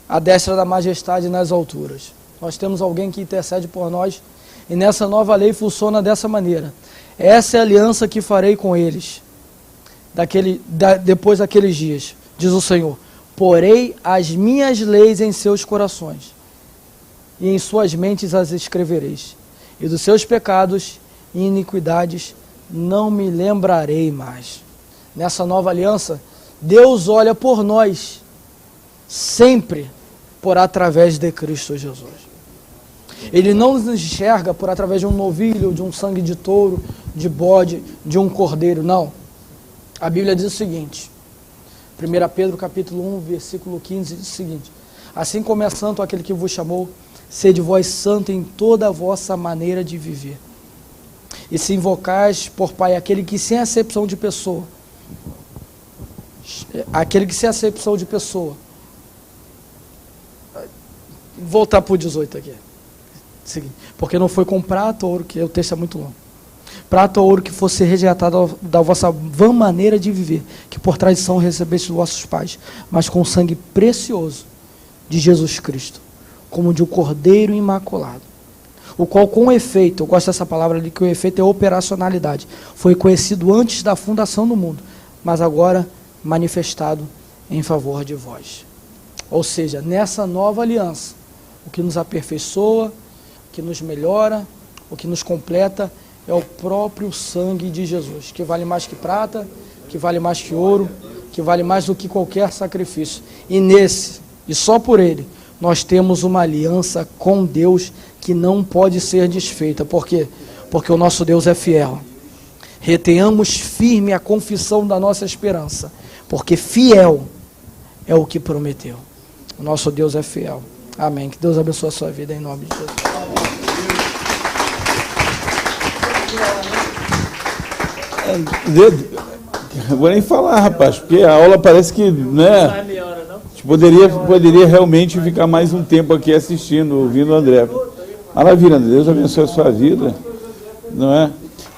à destra da majestade nas alturas. Nós temos alguém que intercede por nós, e nessa nova lei funciona dessa maneira. Essa é a aliança que farei com eles, depois daqueles dias, diz o Senhor. Porei as minhas leis em seus corações, e em suas mentes as escrevereis. E dos seus pecados e iniquidades não me lembrarei mais. Nessa nova aliança, Deus olha por nós, sempre por através de Cristo Jesus. Ele não nos enxerga por através de um novilho, de um sangue de touro, de bode, de um cordeiro, não. A Bíblia diz o seguinte, 1 Pedro capítulo 1, versículo 15, diz o seguinte: assim como é santo aquele que vos chamou, sede vós santo em toda a vossa maneira de viver. E se invocais por Pai aquele que sem acepção de pessoa, voltar para o 18 aqui, seguinte, porque não foi com prata ou ouro, que o texto é muito longo, prata ou ouro que fosse resgatado da vossa vã maneira de viver, que por tradição recebeste dos vossos pais, mas com sangue precioso de Jesus Cristo, como de um cordeiro imaculado, o qual com efeito, eu gosto dessa palavra ali, que o efeito é operacionalidade, foi conhecido antes da fundação do mundo, mas agora manifestado em favor de vós. Ou seja, nessa nova aliança, o que nos aperfeiçoa, o que nos melhora, o que nos completa, é o próprio sangue de Jesus, que vale mais que prata, que vale mais que ouro, que vale mais do que qualquer sacrifício. E nesse, e só por ele, nós temos uma aliança com Deus que não pode ser desfeita. Por quê? Porque o nosso Deus é fiel. Retenhamos firme a confissão da nossa esperança, porque fiel é o que prometeu. O nosso Deus é fiel. Amém. Que Deus abençoe a sua vida em nome de Jesus. Não vou nem falar, rapaz, porque a aula parece que, né? A gente poderia realmente ficar mais um tempo aqui assistindo, ouvindo o André. Maravilha, André. Deus abençoe a sua vida, não é?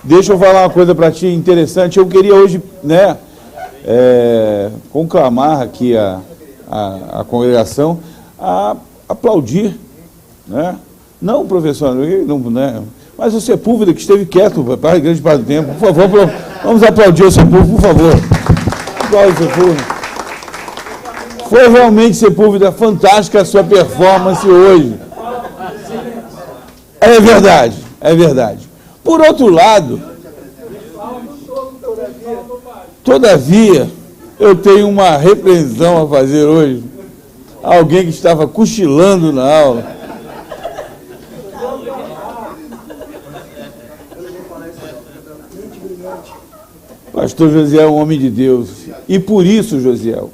Deixa eu falar uma coisa para ti interessante. Eu queria hoje, né, conclamar aqui a congregação a aplaudir, né? Não, professor, não, né? Mas o Sepúlveda, que esteve quieto para grande parte do tempo, por favor, vamos aplaudir o Sepúlveda, por favor. Aplaude o Sepúlveda. Foi realmente, Sepúlveda, fantástica a sua performance hoje. É verdade, é verdade. Por outro lado, todavia, eu tenho uma repreensão a fazer hoje. Alguém que estava cochilando na aula. Pastor Josiel é um homem de Deus. E por isso, Josiel,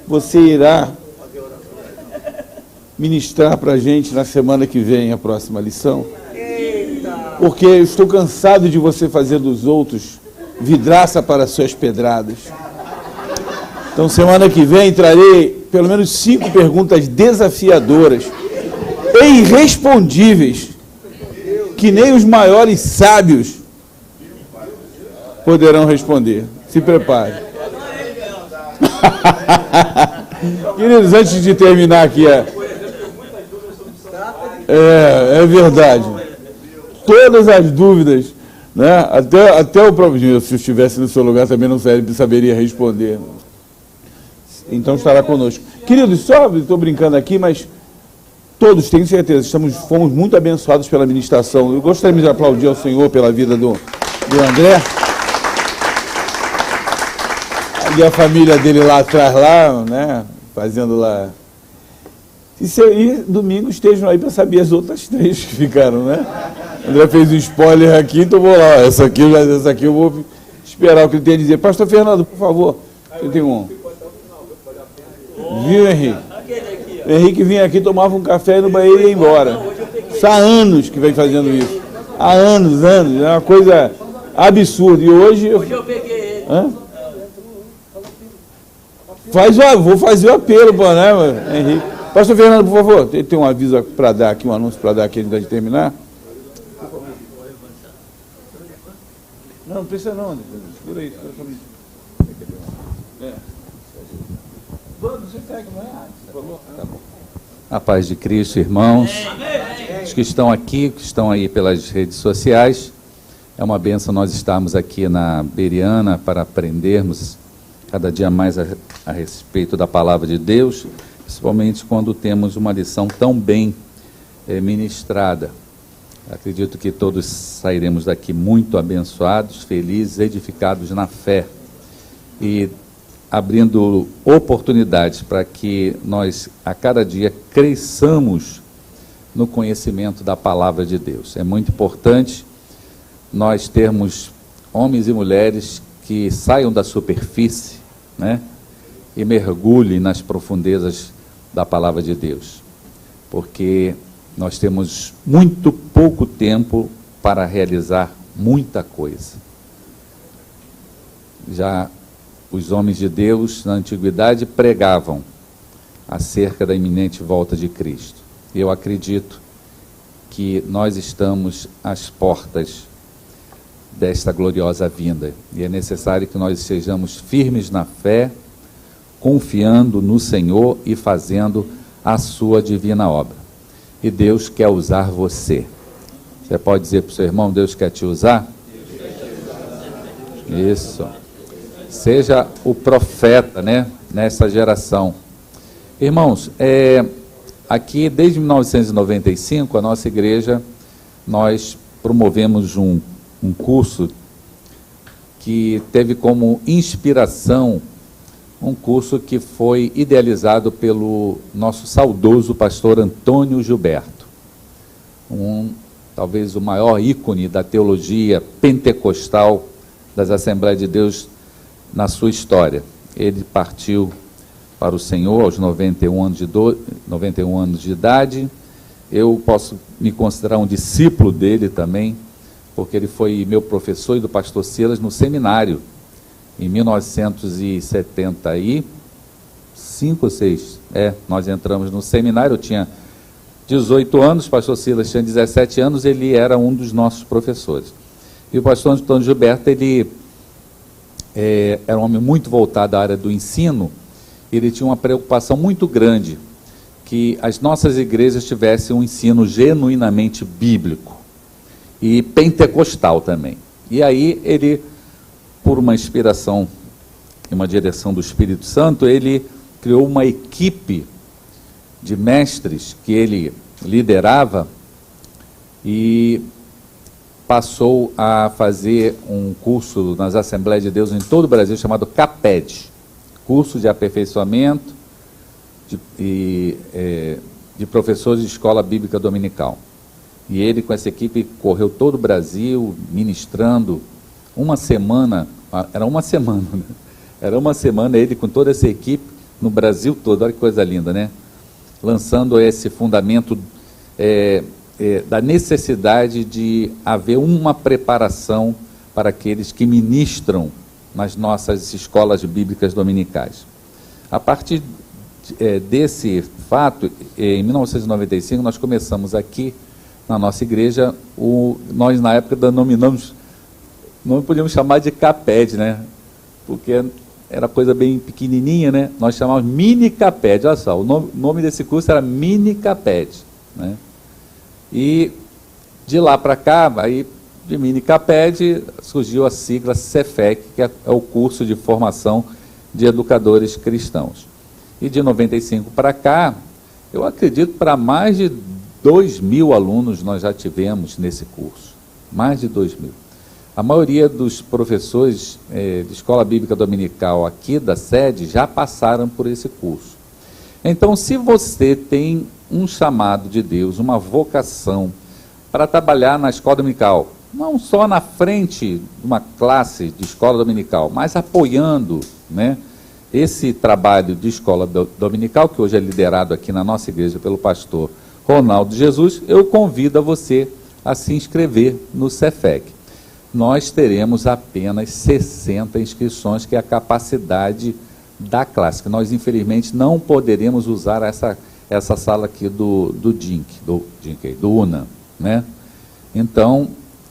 você irá ministrar para a gente na semana que vem a próxima lição. Porque eu estou cansado de você fazer dos outros vidraça para suas pedradas. Então, semana que vem, trarei pelo menos 5 perguntas desafiadoras e irrespondíveis, que nem os maiores sábios poderão responder. Se prepare. Queridos, antes de terminar aqui, é verdade. Todas as dúvidas, né? Até o próprio, se eu estivesse no seu lugar, também não saberia responder. Então estará conosco. Queridos, só estou brincando aqui, mas todos, tenho certeza, fomos muito abençoados pela ministração. Eu gostaria de aplaudir ao Senhor pela vida do André. E a família dele lá atrás, lá, né? Fazendo lá. E domingo estejam aí para saber as outras 3 que ficaram, né? André fez um spoiler aqui, então vou lá. Essa aqui eu vou esperar o que ele tem a dizer. Pastor Fernando, por favor. Eu tenho um. Viu, Henrique? O Henrique vinha aqui, tomava um café no banheiro e ia embora. Há anos que vem fazendo isso. Há anos. É uma coisa absurda. E hoje eu peguei ele. Hã? Vou fazer o apelo, né, Henrique? Pastor Fernando, por favor, tem um aviso para dar aqui, um anúncio para dar aqui antes de terminar? Não precisa não, segura aí. A paz de Cristo, irmãos. Os que estão aqui, que estão aí pelas redes sociais, é uma bênção nós estarmos aqui na Beriana para aprendermos cada dia mais a respeito da palavra de Deus, principalmente quando temos uma lição tão bem ministrada. Acredito que todos sairemos daqui muito abençoados, felizes, edificados na fé e abrindo oportunidades para que nós a cada dia cresçamos no conhecimento da palavra de Deus. É muito importante nós termos homens e mulheres que saiam da superfície, né, e mergulhem nas profundezas da palavra de Deus, porque nós temos muito pouco tempo para realizar muita coisa. Já os homens de Deus na antiguidade pregavam acerca da iminente volta de Cristo. Eu acredito que nós estamos às portas desta gloriosa vinda e é necessário que nós sejamos firmes na fé, confiando no Senhor e fazendo a sua divina obra. E Deus quer usar você. Você pode dizer para o seu irmão, Deus quer te usar? Isso. Seja o profeta, né, nessa geração. Irmãos, aqui desde 1995, a nossa igreja, nós promovemos um curso que teve como inspiração um curso que foi idealizado pelo nosso saudoso pastor Antônio Gilberto, talvez o maior ícone da teologia pentecostal das Assembleias de Deus na sua história. Ele partiu para o Senhor aos 91 anos de idade. Eu posso me considerar um discípulo dele também, porque ele foi meu professor e do pastor Silas no seminário, em 1975 ou 6. Nós entramos no seminário, eu tinha 18 anos, o pastor Silas tinha 17 anos, ele era um dos nossos professores. E o pastor Antônio Gilberto, ele era um homem muito voltado à área do ensino. Ele tinha uma preocupação muito grande que as nossas igrejas tivessem um ensino genuinamente bíblico e pentecostal também. E aí ele, por uma inspiração e uma direção do Espírito Santo, ele criou uma equipe de mestres que ele liderava e passou a fazer um curso nas Assembleias de Deus em todo o Brasil, chamado CAPED, curso de aperfeiçoamento de professores de escola bíblica dominical. E ele, com essa equipe, correu todo o Brasil, ministrando uma semana, era uma semana, né? Era uma semana, ele com toda essa equipe, no Brasil todo, olha que coisa linda, né? Lançando esse fundamento da necessidade de haver uma preparação para aqueles que ministram nas nossas escolas bíblicas dominicais. A partir desse fato, em 1995, nós começamos aqui na nossa igreja, nós na época denominamos, não podíamos chamar de CAPED, né? Porque era coisa bem pequenininha, né? Nós chamávamos Mini CAPED, olha só, o nome desse curso era Mini CAPED, né? E de lá para cá, aí de Mini CAPED surgiu a sigla CEFEC, que é o curso de formação de educadores cristãos. E de 95 para cá, eu acredito para mais de 2.000 alunos nós já tivemos nesse curso, mais de 2.000. A maioria dos professores de escola bíblica dominical aqui da sede já passaram por esse curso. Então, se você tem um chamado de Deus, uma vocação para trabalhar na escola dominical, não só na frente de uma classe de escola dominical, mas apoiando, né, esse trabalho de escola dominical, que hoje é liderado aqui na nossa igreja pelo pastor Ronaldo Jesus, eu convido a você a se inscrever no CEFEC. Nós teremos apenas 60 inscrições, que é a capacidade da classe, que nós infelizmente não poderemos usar essa sala aqui do UNA, né? Então,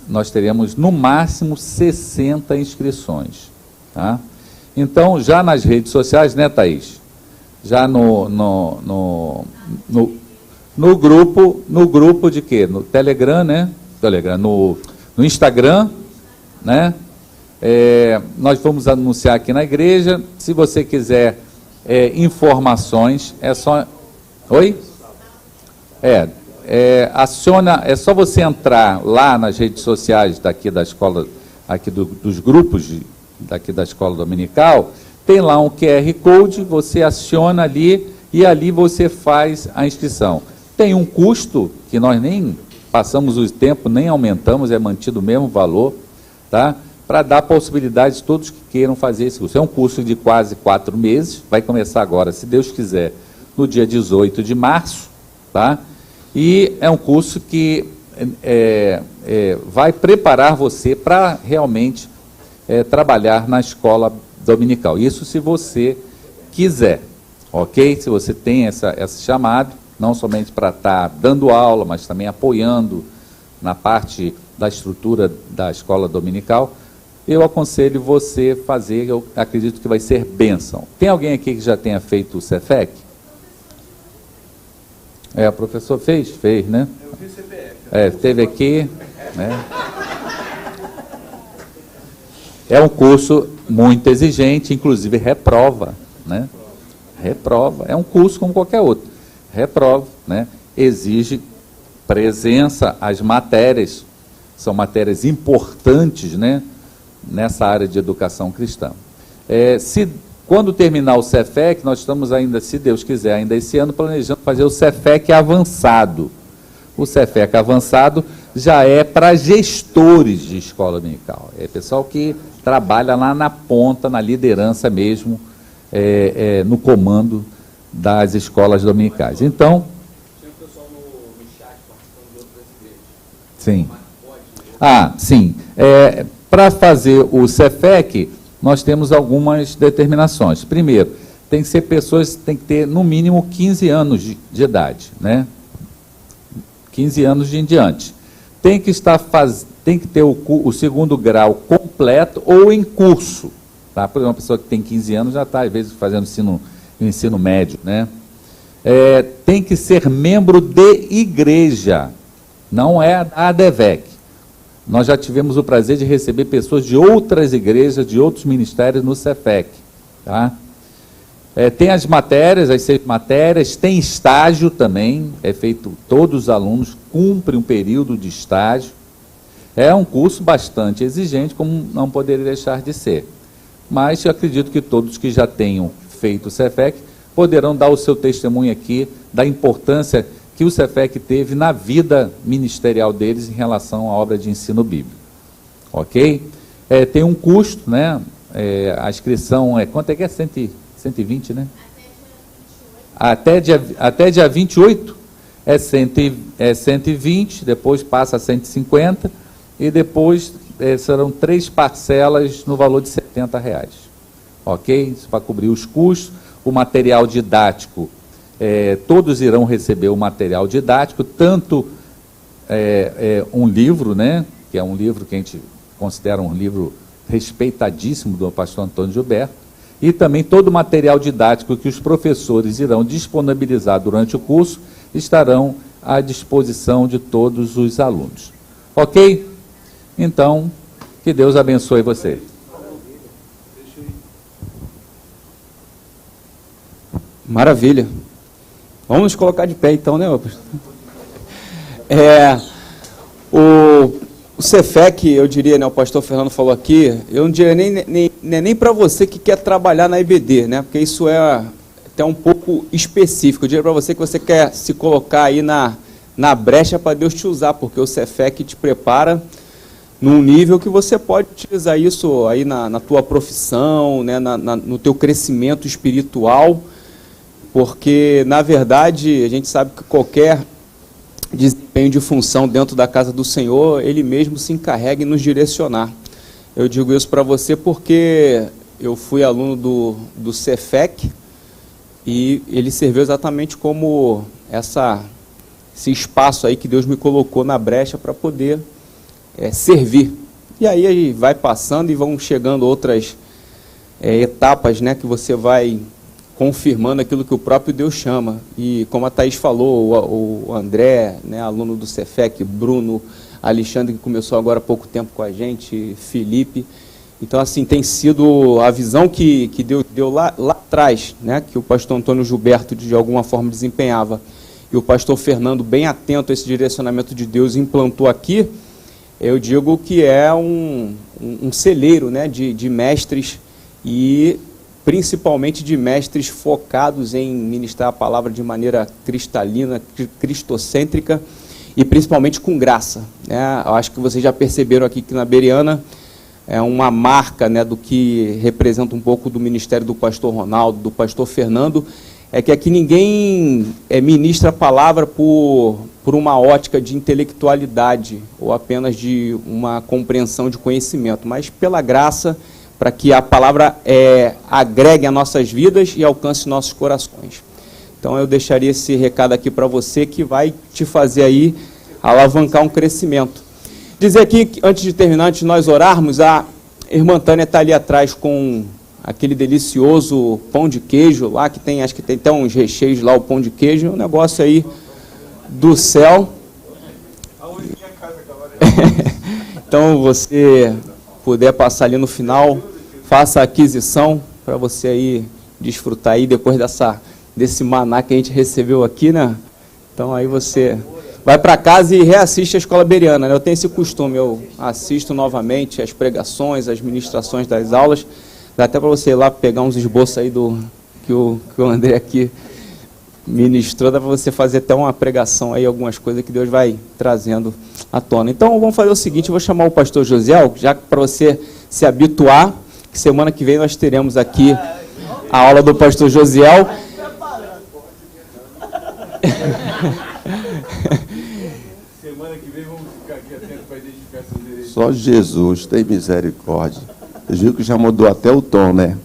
nós teremos no máximo 60 inscrições, tá? Então, já nas redes sociais, né, Thaís? já no grupo de quê? No Telegram, né? Telegram, no Instagram, né? Nós vamos anunciar aqui na igreja. Se você quiser informações, é só... Oi? Aciona, é só você entrar lá nas redes sociais daqui da escola, aqui dos grupos daqui da escola dominical, tem lá um QR Code, você aciona ali e ali você faz a inscrição. Tem um custo que nós nem passamos o tempo, nem aumentamos, é mantido o mesmo valor, tá? Para dar possibilidade de todos que queiram fazer esse curso. É um curso de quase 4 meses, vai começar agora, se Deus quiser, no dia 18 de março, tá? E é um curso que vai preparar você para realmente trabalhar na escola dominical. Isso se você quiser, ok? Se você tem esse chamado, não somente para estar dando aula, mas também apoiando na parte da estrutura da escola dominical, eu aconselho você fazer, eu acredito que vai ser bênção. Tem alguém aqui que já tenha feito o Cefec? O professor fez, né? Eu vi CPF. Esteve aqui, né? É um curso muito exigente, inclusive reprova, né? Reprova, é um curso como qualquer outro. Reprova, né? Exige presença, as matérias são matérias importantes, né? Nessa área de educação cristã. Quando terminar o Cefec, nós estamos ainda, se Deus quiser, ainda esse ano, planejando fazer o Cefec avançado. O Cefec avançado já é para gestores de escola dominical. É pessoal que trabalha lá na ponta, na liderança mesmo, no comando das escolas dominicais. Então... Tinha pessoal no chat participando de outras igrejas. Sim. Sim. Para fazer o Cefec, nós temos algumas determinações. Primeiro, tem que ser pessoas que têm que ter no mínimo 15 anos de idade, né? 15 anos em diante. Tem que ter o segundo grau completo ou em curso. Tá? Por exemplo, uma pessoa que tem 15 anos já está, às vezes, fazendo ensino médio, né? Tem que ser membro de igreja, não é a ADVEC. Nós já tivemos o prazer de receber pessoas de outras igrejas, de outros ministérios no Cefec. Tá? Tem as matérias, as 6 matérias, tem estágio também, todos os alunos cumprem um período de estágio. É um curso bastante exigente, como não poderia deixar de ser. Mas eu acredito que todos que já tenham feito o Cefec poderão dar o seu testemunho aqui da importância que o Cefec teve na vida ministerial deles em relação à obra de ensino bíblico. Ok? Tem um custo, né? A inscrição quanto é que é? 120, né? Até dia 28 é 120, depois passa a 150 e depois serão 3 parcelas no valor de R$70. Ok? Isso para cobrir os custos. O material didático, todos irão receber o material didático, tanto um livro, né, que é um livro que a gente considera um livro respeitadíssimo do pastor Antônio Gilberto, e também todo o material didático que os professores irão disponibilizar durante o curso estarão à disposição de todos os alunos. Ok? Então, que Deus abençoe você. Maravilha. Vamos nos colocar de pé então, né? O Cefec, eu diria, né, o pastor Fernando falou aqui, eu não diria nem para você que quer trabalhar na IBD, né? Porque isso é até um pouco específico. Eu diria para você que você quer se colocar aí na brecha para Deus te usar, porque o Cefec te prepara num nível que você pode utilizar isso aí na tua profissão, né, no teu crescimento espiritual, porque, na verdade, a gente sabe que qualquer desempenho de função dentro da casa do Senhor, Ele mesmo se encarrega em nos direcionar. Eu digo isso para você porque eu fui aluno do Cefec e ele serviu exatamente como esse espaço aí que Deus me colocou na brecha para poder servir. E aí vai passando e vão chegando outras etapas, né, que você vai confirmando aquilo que o próprio Deus chama. E como a Thaís falou, o André, né, aluno do Cefec, Bruno, Alexandre, que começou agora há pouco tempo com a gente, Felipe. Então, assim, tem sido a visão que Deus deu lá atrás, né, que o pastor Antônio Gilberto, de alguma forma, desempenhava, e o pastor Fernando, bem atento a esse direcionamento de Deus, implantou aqui. Eu digo que é um celeiro, né, de mestres, e principalmente de mestres focados em ministrar a palavra de maneira cristalina, cristocêntrica, e principalmente com graça, né? Eu acho que vocês já perceberam aqui que na Bereana é uma marca, né, do que representa um pouco do ministério do pastor Ronaldo, do pastor Fernando, é que aqui ninguém ministra a palavra por uma ótica de intelectualidade ou apenas de uma compreensão de conhecimento, mas pela graça, para que a palavra agregue a nossas vidas e alcance nossos corações. Então eu deixaria esse recado aqui para você, que vai te fazer aí alavancar um crescimento. Dizer aqui, antes de terminar, antes de nós orarmos, a irmã Tânia está ali atrás com aquele delicioso pão de queijo lá, que tem, acho que tem até uns recheios lá, o pão de queijo, um negócio aí do céu. Então, você puder passar ali no final, faça a aquisição para você aí desfrutar aí depois desse maná que a gente recebeu aqui, né? Então aí você vai para casa e reassiste a Escola Bereana, né? Eu tenho esse costume, eu assisto novamente as pregações, as ministrações das aulas. Dá até para você ir lá pegar uns esboços aí que o André aqui ministrou, dá para você fazer até uma pregação aí, algumas coisas que Deus vai trazendo à tona. Então vamos fazer o seguinte, eu vou chamar o pastor Josiel, já para você se habituar, que semana que vem nós teremos aqui a aula do pastor Josiel. Semana que vem vamos ficar aqui atentos para identificar seus direitos. Só Jesus tem misericórdia. Eu digo que já mudou até o tom, né?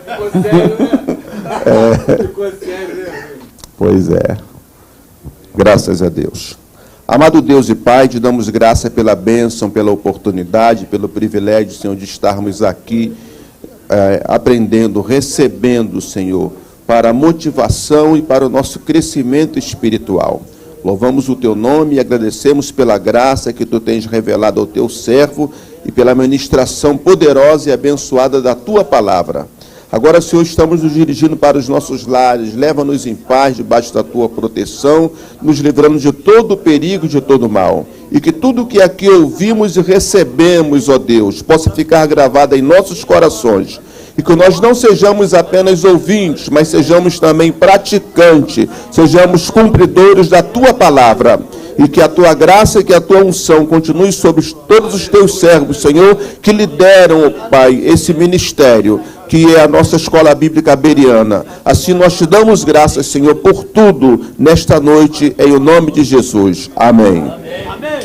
Ficou sério, né? Ficou sério, né? Pois é. Graças a Deus. Amado Deus e Pai, te damos graça pela bênção, pela oportunidade, pelo privilégio, Senhor, de estarmos aqui aprendendo, recebendo, Senhor, para a motivação e para o nosso crescimento espiritual. Louvamos o Teu nome e agradecemos pela graça que Tu tens revelado ao Teu servo e pela ministração poderosa e abençoada da Tua palavra. Agora, Senhor, estamos nos dirigindo para os nossos lares. Leva-nos em paz debaixo da Tua proteção, nos livrando de todo perigo e de todo mal. E que tudo que aqui ouvimos e recebemos, ó Deus, possa ficar gravado em nossos corações. E que nós não sejamos apenas ouvintes, mas sejamos também praticantes, sejamos cumpridores da Tua palavra. E que a Tua graça e que a Tua unção continue sobre todos os Teus servos, Senhor, que lideram, ó Pai, esse ministério, que é a nossa Escola Bíblica Bereana. Assim nós te damos graças, Senhor, por tudo nesta noite, em o nome de Jesus. Amém. Amém.